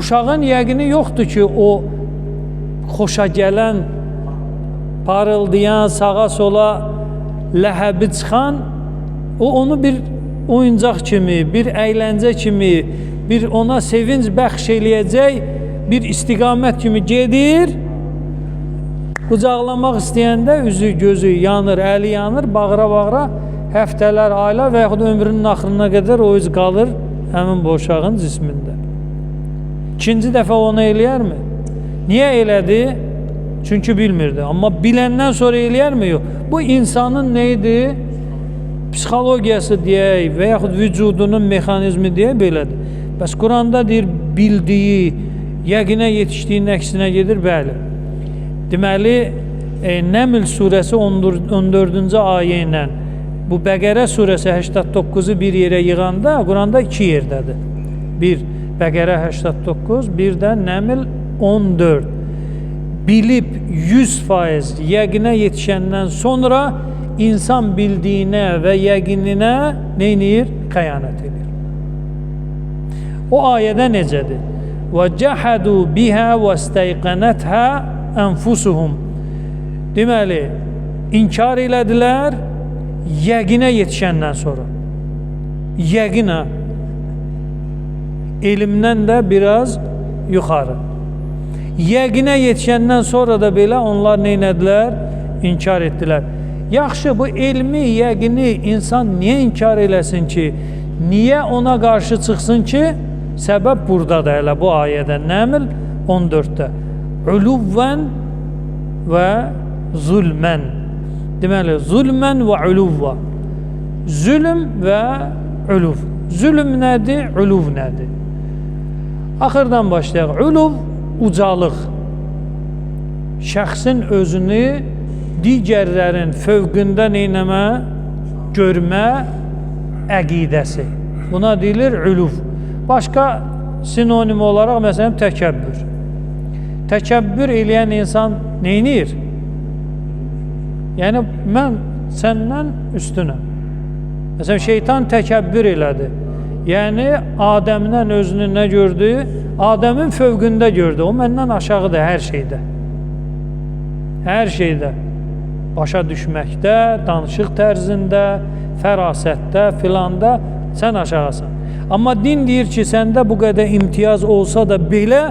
Uşağın yəqini yoxdur ki, o xoşa gələn, parıldayan, sağa sola ləhəbi çıxan, o onu bir oyuncaq kimi, bir əyləncə kimi, bir ona sevinç bəxş eləyəcək bir istiqamət kimi gedir. Qucaqlamaq istəyəndə üzü, gözü yanır, əli yanır, bağıra-bağıra həftələr, aylar və yaxud ömrünün axırına qədər o iz qalır həmin bu uşağın cismində. İkinci dəfə onu eləyərmi? Niyə elədi? Çünki bilmirdi. Amma biləndən sonra eləyərmi? Yox. Bu insanın neydi? Psixologiyası deyək və yaxud vücudunun mexanizmi deyək belədir. Bəs Quranda deyir, bildiyi, yəqinə yetişdiyin əksinə gedir, bəli. Deməli, Nəml surəsi 14-cü ayə ilə bu Bəqərə surəsi 89-u bir yerə yığanda Quranda 2 yerdədir. Bir Bəqərə 89, bir də Nəml 14. Bilib 100% yəqinə yetişəndən sonra insan bildiyinə və yəqininə neynir? Xəyanət edir. O ayədə necədir? وَجَحَدُوا بِهَا وَاسْتَيْقَنَتْهَا أَنْفُسُهُمْ. Deməli, inkar elədilər yəqinə yetişəndən sonra. Yəqinə elmdən də biraz yuxarı. Yəqinə yetişəndən sonra da belə onlar neynədilər? İnkar etdilər. Yaxşı, bu elmi, yəqini insan niyə inkar eləsin ki? Niyə ona qarşı çıxsın ki? Səbəb buradadır hələ bu ayədə. Nəml 14-də. Uluvvən və zulmən. Deməli, zulmən və uluvva. Zülm və uluv. Zülm nədir? Uluv nədir? Axırdan başlayaq. Uluv, ucalıq. Şəxsin özünü digərlərin fövqündə neynəmə, görmə əqidəsi. Buna deyilir uluv. Başqa sinonim olaraq məsələn təkəbbür. Təkəbbür eləyən insan neynir? Yəni mən səndən üstünəm. Məsələn şeytan təkəbbür elədi. Yəni Adəmdən özünü nə gördü? Adəmin fövqündə gördü. O məndən aşağıdır hər şeydə. Hər şeydə. Başa düşməkdə, danışıq tərzində, fərasətdə, filanda sən aşağısan. Amma din deyir ki, səndə bu qədər imtiyaz olsa da belə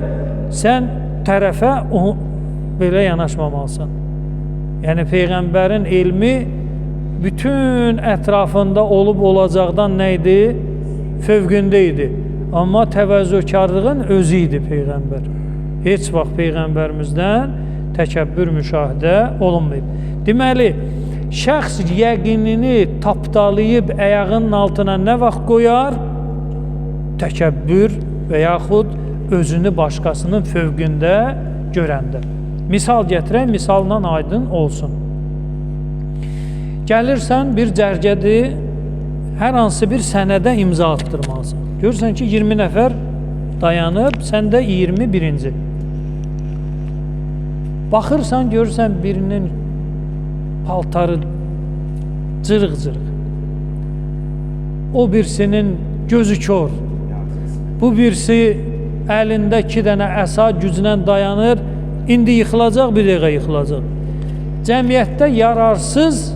sən tərəfə belə yanaşmamalısan. Yəni Peyğəmbərin elmi bütün ətrafında olub olacaqdan nə idi? Fövqündə idi. Amma təvəzzökarlığın özü idi Peyğəmbər. Heç vaxt Peyğəmbərimizdən təkəbbür müşahidə olunmayıb. Deməli, şəxs yəqinini tapdalayıb əyağının altına nə vaxt qoyar? Təkəbbür və yaxud özünü başqasının fövqündə görəndə. Misal gətirək, misalla aydın olsun. Gəlirsən bir cərgədir, hər hansı bir sənədə imza attırmalısan. Görürsən ki, 20 nəfər dayanıb, sən də 21-ci. Baxırsan, görürsən birinin paltarı cırıq-cırıq. O birisinin gözü kör. Bu birisi əlində 2 dənə əsa güclə dayanır. İndi yıxılacaq, bir dəqiqə yıxılacaq. Cəmiyyətdə yararsız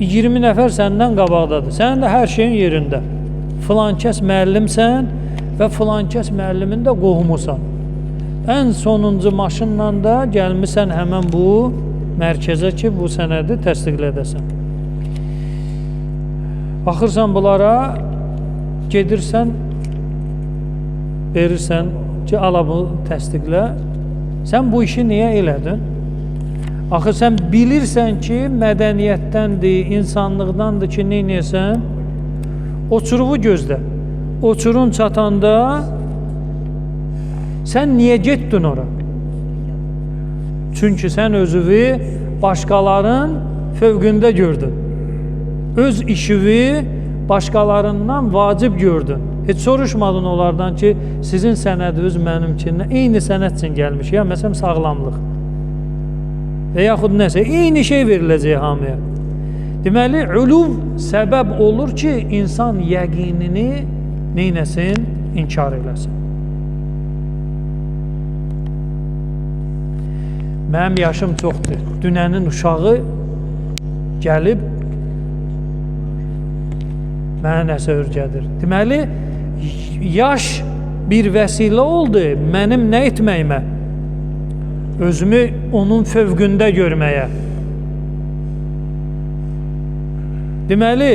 20 nəfər səndən qabaqdadır. Sənin də hər şeyin yerində. Filan kəs müəllimsən və filan kəs müəllimin də qohumusan. Ən sonuncu maşınla da gəlmisən həmən bu mərkəzə ki, bu sənədi təsdiqlədəsən. Baxırsan bunlara, gedirsən, verirsən ki, ala bu təsdiqlə. Sən bu işi niyə elədin? Axı sən bilirsən ki, mədəniyyətdəndir, insanlıqdandır ki, neynəyəsən? Oçuruvu gözlə. Oçurun çatanda sən niyə getdin ora? Çünki sən özünü başqaların fövqündə gördün. Öz işini başqalarından vacib gördün. Heç soruşmadın onlardan ki, sizin sənədiniz mənimkindən eyni sənəd üçün gəlmiş. Ya məsələn sağlamlıq və yaxud nəsə eyni şey veriləcək hamıya. Deməli, uluv səbəb olur ki, insan yəqinini neynəsin? İnkar eləsin. Mənim yaşım çoxdur. Dünənin uşağı gəlib mənə nəsə öyrədir. Deməli, yaş bir vəsilə oldu mənim nə etməyimə? Özümü onun fövqündə görməyə. Deməli,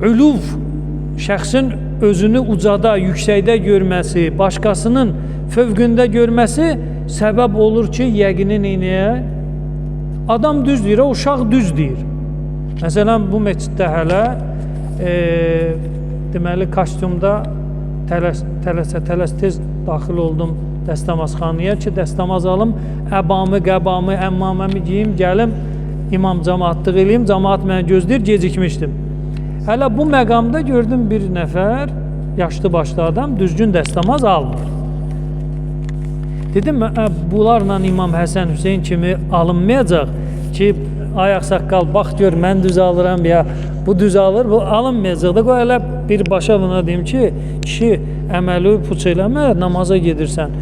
uluv, şəxsin özünü ucada, yüksəkdə görməsi, başqasının fövqündə görməsi səbəb olur ki, yəqini neynəyə? Adam düz deyir, uşaq düz deyir. Məsələn, bu məsciddə hələ deməli, kostyumda tələs tez daxil oldum dəstəmazxanaya ki, dəstəmaz alım, əbamı, qəbamı, əmmaməmi geyim, gəlim, imam cəmaatlıq eləyim, cəmaat mənə gözləyir, gecikmişdim. Hələ bu məqamda gördüm bir nəfər, yaşlı başlı adam düzgün dəstəmaz almır. Dedim, bunlarla İmam Həsən Hüseyin kimi alınmayacaq ki, ayaq saqqal, bax gör, mən düz alıram, ya bu düz alır, bu alınmayacaq da. Qoy elə bir başa buna deyim ki, kişi əməli puç eləmə, namaza gedirsən,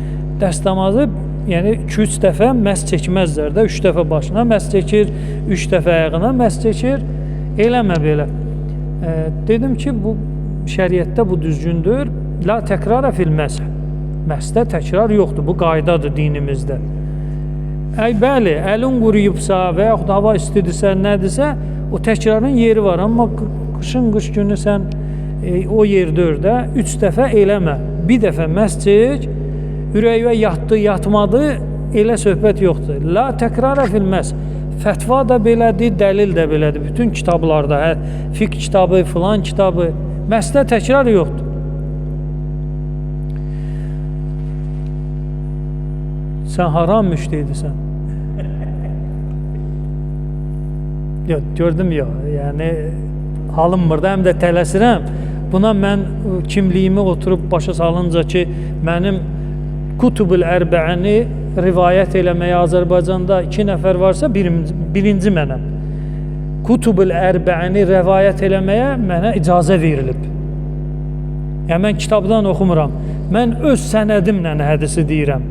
dəstəmazı, yəni 2-3 dəfə məs çəkməzlər də, 3 dəfə başına məs çəkir, 3 dəfə ayağına məs çəkir, eləmə belə. Dedim ki, bu şəriətdə bu düzgündür, la təkrara fil məsəh. Məsdə təkrar yoxdur, bu qaydadır dinimizdə. Bəli, əlin quruyubsa və yaxud hava istidirsə, nədirsə, o təkrarın yeri var. Amma qışın, qış günü sən o yerdə ördə 3 dəfə eləmə. Bir dəfə məs çək, ürəyivə yatdı, yatmadı, elə söhbət yoxdur. La təkrara fil məs. Fətva da belədir, dəlil də belədir. Bütün kitablarda, fiqh kitabı, filan kitabı, məsdə təkrar yoxdur. Sən haram müştəhidisən. Yox, gördüm ya, yəni alınmır da, həm də tələsirəm. Buna mən kimliyimi oturub başa salınca ki, mənim Kutubul Ərbəəni rivayət eləməyə Azərbaycanda 2 nəfər varsa, birinci mənəm. Kutubul Ərbəəni rivayət eləməyə mənə icazə verilib. Yəni, mən kitabdan oxumuram. Mən öz sənədimlə hədisi deyirəm.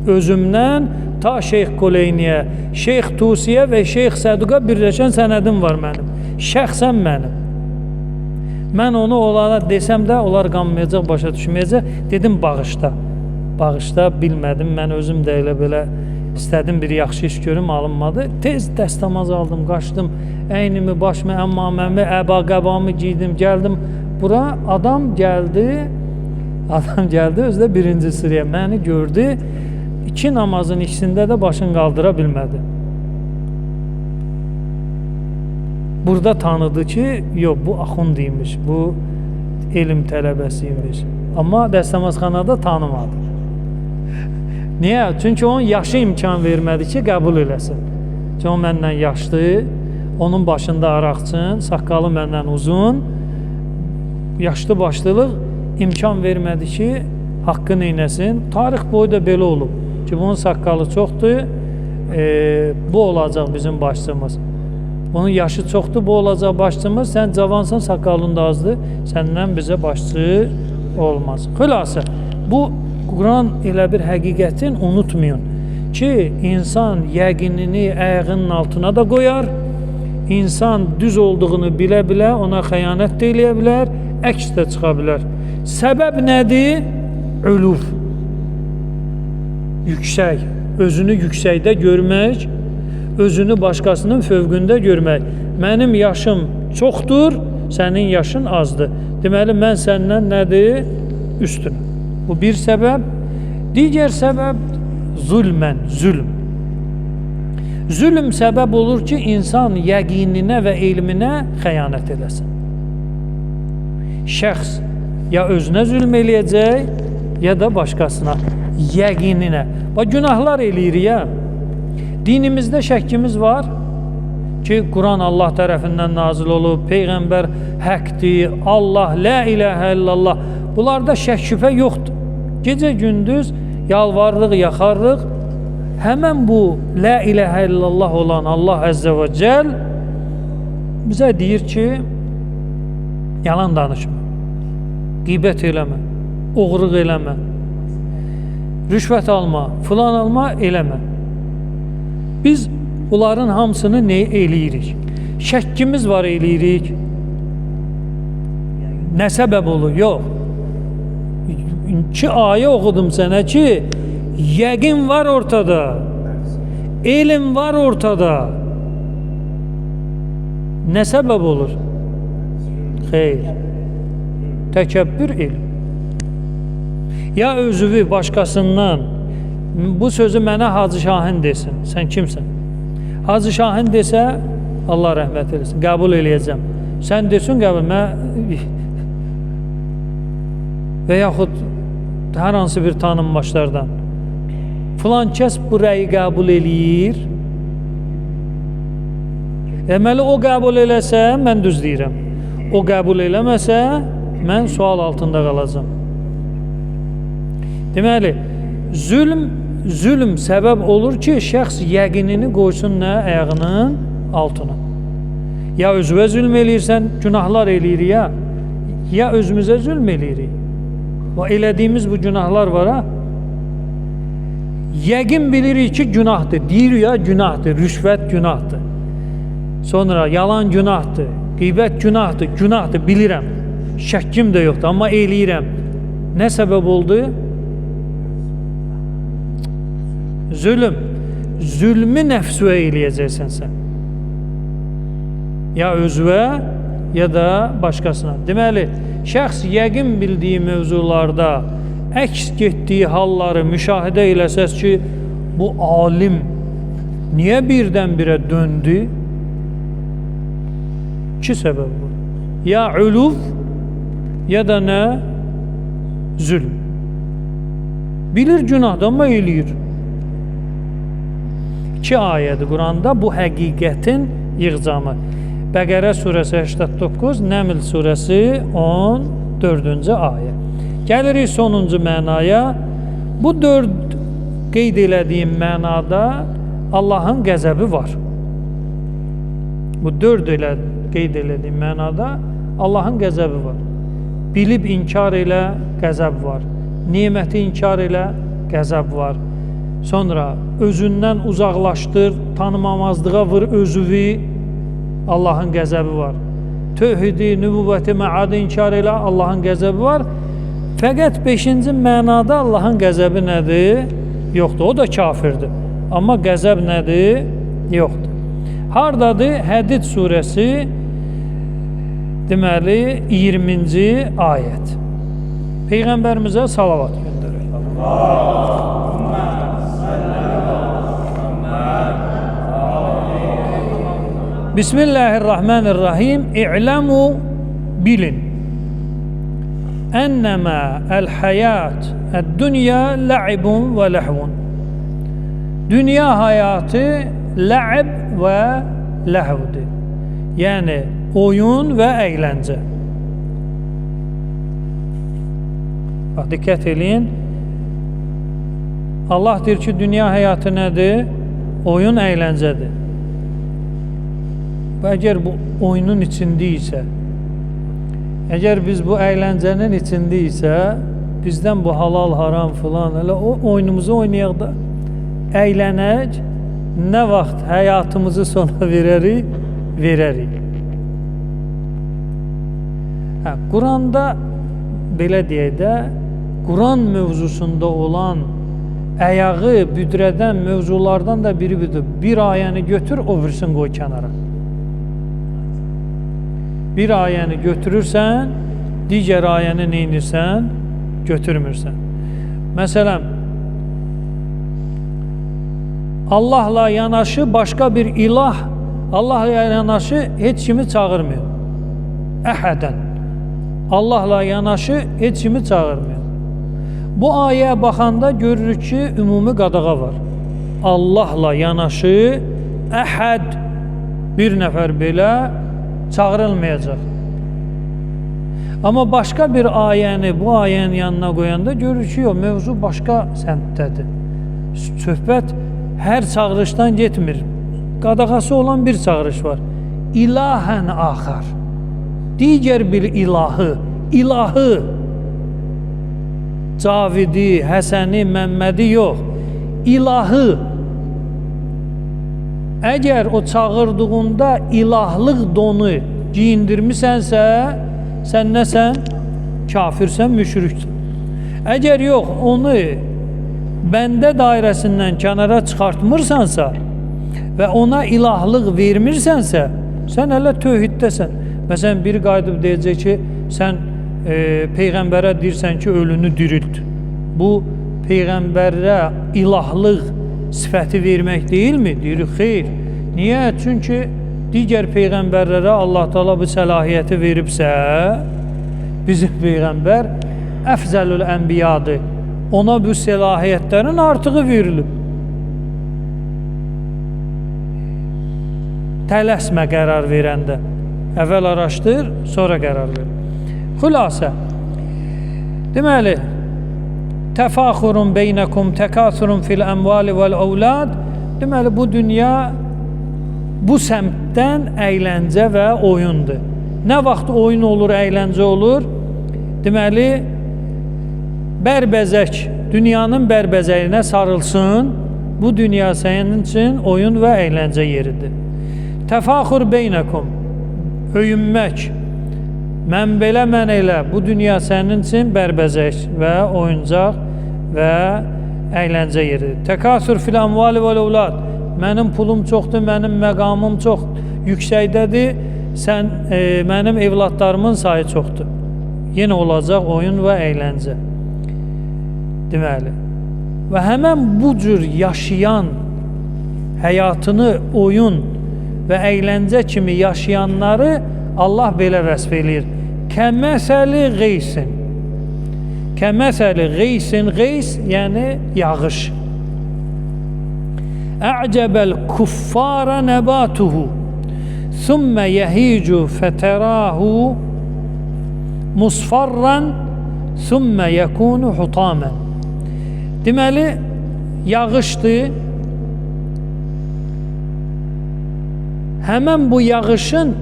Özümdən ta Şeyx Koleyniyə, Şeyx Tusiyə və Şeyx Səduqa birləşən sənədim var mənim. Şəxsən mənim. Mən onu onlara desəm də, onlar qanmayacaq, başa düşməyəcək. Dedim, bağışda. Bağışda bilmədim, mən özüm də elə belə istədim, bir yaxşı iş görüm, alınmadı. Tez dəstəmaz aldım, qaçdım, əynimi, başımı, əmmaməmi, əba-qəbamı giydim, gəldim. Bura adam gəldi, özü də birinci sıraya məni gördü. 2 namazın ikisində də başını qaldıra bilmədi. Burada tanıdı ki, yox, bu axund imiş, bu elm tələbəsi imiş. Amma dəstəmazxanada tanımadı. Niyə? Çünki onun yaşı imkan vermədi ki, qəbul eləsin. Çünki o məndən yaşlı, onun başında araqçın, saqqalı məndən uzun, yaşlı başlılıq imkan vermədi ki, haqqını inəsin. Tarix boyu da belə olub ki, bunun saqqalı çoxdur, bu olacaq bizim başçımız. Bunun yaşı çoxdur, bu olacaq başçımız. Sən cavansan, saqqalın da azdır, səndən bizə başçı olmaz. Xülasə, bu Quran elə bir həqiqətin unutmayın ki, insan yəqinini ayağının altına da qoyar, insan düz olduğunu bilə-bilə ona xəyanət də eləyə bilər, əks də çıxa bilər. Səbəb nədir? Uluv. Yüksək, özünü yüksəkdə görmək, özünü başqasının fövqündə görmək. Mənim yaşım çoxdur, sənin yaşın azdır. Deməli, mən səndən nədir? Üstünüm. Bu bir səbəb. Digər səbəb zulmən, zülm. Zülm səbəb olur ki, insan yəqininə və elminə xəyanət eləsin. Şəxs ya özünə zülm eləyəcək, ya da başqasına, yəqininə. Bax, günahlar eləyirik ya. Dinimizdə şəkkimiz var ki, Quran Allah tərəfindən nazil olub, Peyğəmbər həqdir, Allah, la iləhə illallah. Bunlarda şək şübhə yoxdur. Gecə-gündüz yalvarırıq, yaxarırıq. Həmən bu la iləhə illallah olan Allah Əzzə və Cəl bizə deyir ki, yalan danışma, qeybət eləmə, oğurluq eləmə, rüşvət alma, filan alma, eləmə. Biz bunların hamısını nə eləyirik? Şəkkimiz var, eləyirik. Nə səbəb olur? Yox. 2 ayə oxudum sənə ki, yəqin var ortada. Elm var ortada. Nə səbəb olur? Xeyr. Təkəbbür elm. Ya özüvü başqasından bu sözü mənə Hacı Şahin desin. Sən kimsən? Hacı Şahin desə, Allah rəhmət eləsin, qəbul eləyəcəm. Sən desin, qəbul, və yaxud hər hansı bir tanınmaçlardan. Filan kəs bu rəyi qəbul eləyir. Deməli, o qəbul eləsə, mən düz deyirəm. O qəbul eləməsə, mən sual altında qalacam. Deməli, zülm səbəb olur ki, şəxs yəqinini qoysun nə? Ayağının altına. Ya özünə zülm eləyirsən, günahlar eləyirik ya. Ya özümüzə zülm eləyirik. Və elədiyimiz bu günahlar var ha. Yəqin bilirik ki, günahdır. Deyir ya, günahdır. Rüşvət günahdır. Sonra yalan günahdır. Qeybət günahdır. Günahdır, bilirəm. Şəkkim də yoxdur, amma eləyirəm. Nə səbəb oldu? Zülm. Zülmü nəfsüə eləyəcəksən sən. Ya özüvə, ya da başqasına. Deməli, şəxs yəqin bildiyi mövzularda əks getdiyi halları müşahidə eləsəz ki, bu alim niyə birdən-birə döndü? 2 səbəb var. Ya uluv, ya da nə? Zülm. Bilir günahdır, amma eləyir. 2 ayədir Quranda bu həqiqətin yığcamı. Bəqərə surəsi 89, Nəml surəsi 14-cü ayə. Gəlirik sonuncu mənaya. Bu 4 qeyd elədiyim mənada Allahın qəzəbi var. Bu 4 qeyd elədiyim mənada Allahın qəzəbi var. Bilib inkar elə, qəzəb var. Neməti inkar elə, qəzəb var. Sonra özündən uzaqlaşdır, tanımamazlığa vur özüvi, Allahın qəzəbi var. Tövhidi, nübüvvəti, məadı inkar elə, Allahın qəzəbi var. Fəqət 5-ci mənada Allahın qəzəbi nədir? Yoxdur, o da kafirdir. Amma qəzəb nədir? Yoxdur. Hardadır? Hədid surəsi, deməli, 20-ci ayət. Peyğəmbərimizə salavat göndərək. Bismillahirrahmanirrahim. İ'lemu, bilin. Ennema el-hayat ed-dünya la'ibun ve lehvun. Dünya hayatı la'ib və ləhvdir. Yəni oyun və əyləncə. Bax, diqqət eləyin. Allah deyir ki, dünya həyatı nədir? Oyun, əyləncədir. Və əgər bu oyunun içində isə, əgər biz bu əyləncənin içində isə, bizdən bu halal, haram filan, elə o oyunumuzu oynayaq da, əylənək, nə vaxt həyatımızı sona verərik, verərik. Quranda, belə deyək də, Quran mövzusunda olan əyağı büdrədən mövzulardan da biri budur. Bir ayəni götür, o birisini qoy kənara. Bir ayəni götürürsən, digər ayəni neynirsən, götürmürsən. Məsələn, Allahla yanaşı başqa bir ilah, Allahla yanaşı heç kimi çağırmıyor. Əhədən. Allahla yanaşı heç kimi çağırmıyor. Bu ayəyə baxanda görürük ki, ümumi qadağa var. Allahla yanaşı əhəd, bir nəfər belə çağırılmayacaq. Amma başqa bir ayəni bu ayənin yanına qoyanda görür ki, o mövzu başqa səmtdədir. Söhbət hər çağırışdan getmir. Qadağası olan bir çağırış var. İlahən axar. Digər bir ilahı, ilahı, Cavidi, Həsəni, Məmmədi yox. İlahı. Əgər o çağırdığında ilahlıq donu giyindirmisənsə, sən nəsən? Kafirsən, müşriksən. Əgər yox, onu bəndə dairəsindən kənara çıxartmırsansa və ona ilahlıq vermirsənsə, sən hələ tövhiddəsən. Məsələn, biri qayıdıb deyəcək ki, sən Peyğəmbərə deyirsən ki, ölünü dirilt. Bu, Peyğəmbərə ilahlıq sifəti vermək deyilmi? Deyirik, xeyr. Niyə? Çünki digər Peyğəmbərlərə Allah Teala bu səlahiyyəti veribsə, bizim Peyğəmbər əfzəlül ənbiyadır. Ona bu səlahiyyətlərin artığı verilib. Tələsmə qərar verəndə. Əvvəl araşdır, sonra qərar ver. Xülasə, deməli, təfaxurun beynəkum təkəsurun fil əmvali vəl əvlad. Deməli, bu dünya bu səmtdən əyləncə və oyundur. Nə vaxt oyun olur, əyləncə olur? Deməli, bərbəzək, dünyanın bərbəzəyinə sarılsın, bu dünya sənin üçün oyun və əyləncə yeridir. Təfaxur beynəkum, öyünmək, mən belə, mən elə, bu dünya sənin üçün bərbəzək və oyuncaq və əyləncə yeridir. Təkasür fil əmvali vəl əvlad, mənim pulum çoxdur, mənim məqamım çox yüksəkdədir, mənim evladlarımın sayı çoxdur. Yenə olacaq oyun və əyləncə. Deməli, və həmən bu cür yaşayan, həyatını oyun və əyləncə kimi yaşayanları Allah belə vəsf eləyir. Kəməsəli qeysin. Kəməsəli qeysin, qeys yəni yağış. Ə'cəbəl kuffara nəbatuhu thumma yəhicu fətərahu musfarran thumma yəkunu hutamən. Deməli, yağışdır. Həmən bu yağışın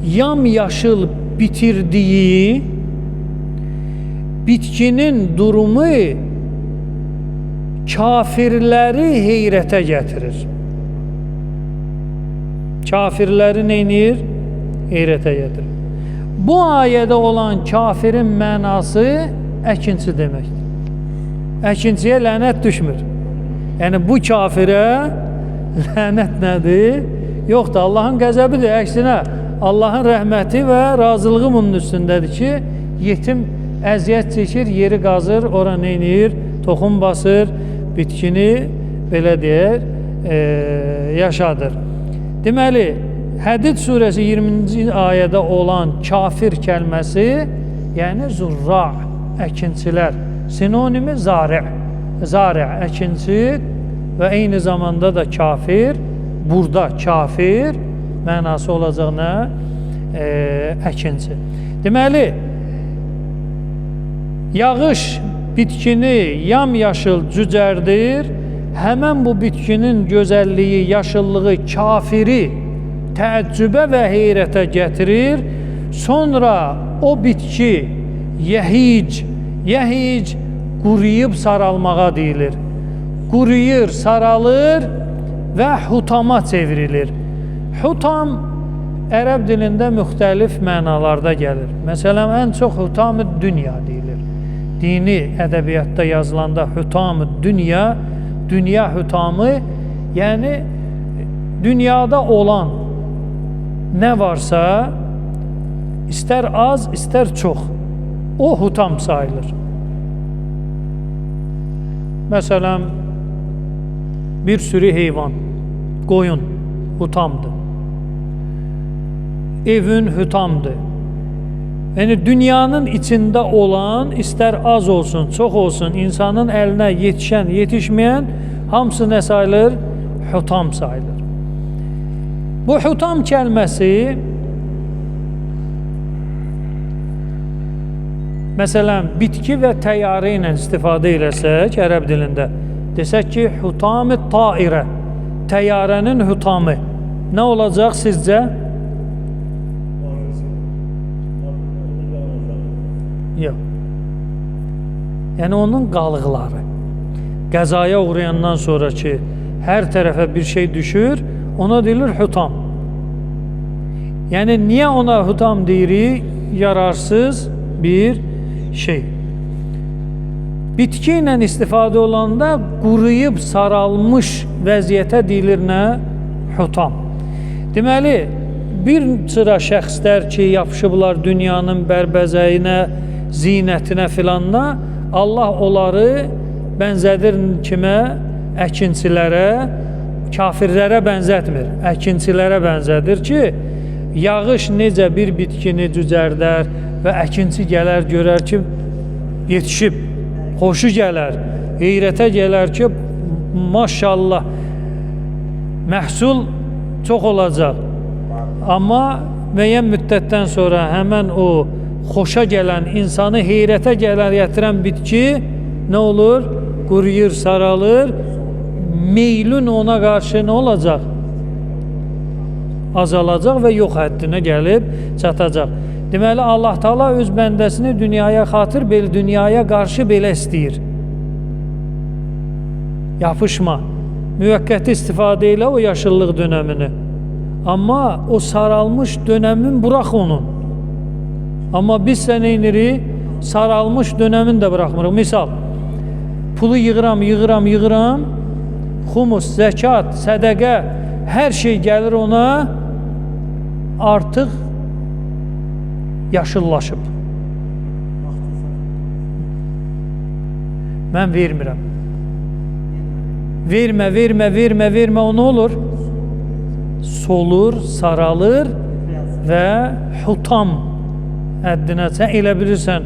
yamyaşıl bitirdiyi bitkinin durumu kafirləri heyrətə gətirir. Kafirləri neynir? Heyrətə gətirir. Bu ayədə olan kafirin mənası əkinçi deməkdir. Əkinciyə lənət düşmür. Yəni, bu kafirə lənət nədir? Yoxdur, Allahın qəzəbidir, əksinə Allahın rəhməti və razılığı bunun üstündədir ki, yetim əziyyət çəkir, yeri qazır, ora neynir, toxum basır, bitkini, belə deyər, yaşadır. Deməli, Hədid surəsi 20-ci ayədə olan kafir kəlməsi, yəni zurra, əkinçilər, sinonimi zari', əkinçi və eyni zamanda da kafir, burada kafir mənası olacaq nə? Əkinçi. Deməli, yağış bitkini yamyaşıl cücərdir, həmən bu bitkinin gözəlliyi, yaşıllığı kafiri təəccübə və heyrətə gətirir, sonra o bitki yəhic quruyub saralmağa deyilir. Quruyur, saralır və hutama çevrilir. Hutam ərəb dilində müxtəlif mənalarda gəlir. Məsələn, ən çox hutam-ı dünya deyilir. Dini ədəbiyyatda yazılanda hutam-ı dünya, dünya hutamı, yəni dünyada olan nə varsa, istər az, istər çox, o hutam sayılır. Məsələn, bir sürü heyvan, qoyun hutamdır. Evin hutamdır. Yəni, dünyanın içində olan, istər az olsun, çox olsun, insanın əlinə yetişən, yetişməyən, hamısı nə sayılır? Hutam sayılır. Bu hutam kəlməsi, məsələn, bitki və təyyarə ilə istifadə eləsək, ərəb dilində, desək ki, hutam-ı tairə, təyyarənin hutamı, nə olacaq sizcə? Yox. Yəni, onun qalıqları, qəzaya uğrayandan sonra ki, hər tərəfə bir şey düşür, ona deyilir hutam. Yəni, niyə ona hutam deyirik? yararsız bir şey. Bitki ilə istifadə olanda quruyub saralmış vəziyyətə deyilir nə? Hutam. Deməli, bir sıra şəxslər ki, yapışıblar dünyanın bərbəzəyinə, zinətinə filanla, Allah onları bənzədir kimə? Əkinçilərə, kafirlərə bənzətmir. Əkinçilərə bənzədir ki, yağış necə bir bitkini cücərdər və əkinçi gələr, görər ki, yetişib, xoşu gələr, heyrətə gələr ki, maşallah, məhsul çox olacaq. Amma müəyyən müddətdən sonra həmən o xoşa gələn, insanı heyrətə gətirən bitki nə olur? Quruyur, saralır, meylün ona qarşı nə olacaq? Azalacaq və yox həddinə gəlib çatacaq. Deməli, Allah Taala öz bəndəsini dünyaya xatır, dünyaya qarşı belə istəyir. Yapışma, müvəqqəti istifadə ilə o yaşıllıq dönəmini. Amma o saralmış dönəmin bırax onun. Amma biz sən eynirik, saralmış dönəmin də bıraxmırıq. Misal, pulu yığıram, xumus, zəkat, sədəqə, hər şey gəlir ona, artıq yaşıllaşıb. Mən vermirəm. Vermə, o nə olur? Solur, saralır və hutam həddinə. Sən elə bilirsən,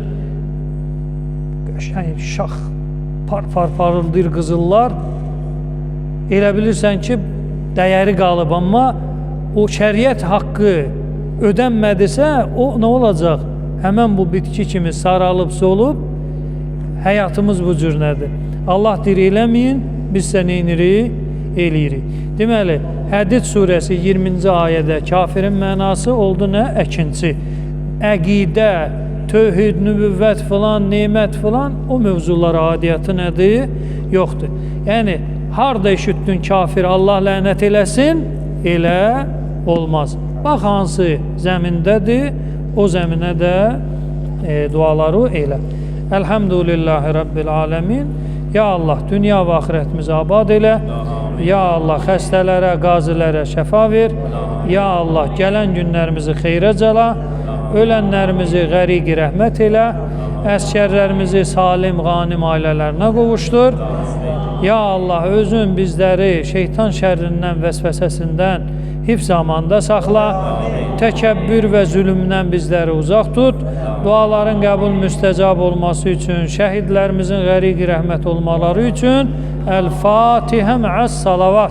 şax, parıldır qızıllar, elə bilirsən ki, dəyəri qalıb, amma o şəriət haqqı ödənmədisə, o nə olacaq? Həmən bu bitki kimi saralıb, solub, həyatımız bu cür nədir? Allah deyir, eləməyin, biz sən eynirik, eləyirik. Deməli, Hədid surəsi 20-ci ayədə kafirin mənası oldu nə? Əkinçi. Əqidə, tövhid, nübüvvət filan, nemət filan, o mövzular adiyyatı nədir? Yoxdur. Yəni, harada işitdin kafir, Allah lənət eləsin, elə olmaz. Bax, hansı zəmindədir, o zəminə də duaları elə. Elhamdülillahi Rabbil aləmin. Ya Allah, dünya və axirətimizi abad elə. Ya Allah, xəstələrə, qazilərə şəfa ver. Ya Allah, gələn günlərimizi xeyrə cəla. Ölənlərimizi qəriq rəhmət elə. Əskərlərimizi salim, qanim ailələrinə qovuşdur. Ya Allah, özün bizləri şeytan şərrindən, vəsvəsəsindən hifz amanda saxla. Təkəbbür və zülümdən bizləri uzaq tut. Duaların qəbul müstəcab olması üçün, şəhidlərimizin qəriq rəhmət olmaları üçün. El-Fatihə mə'əs salavat.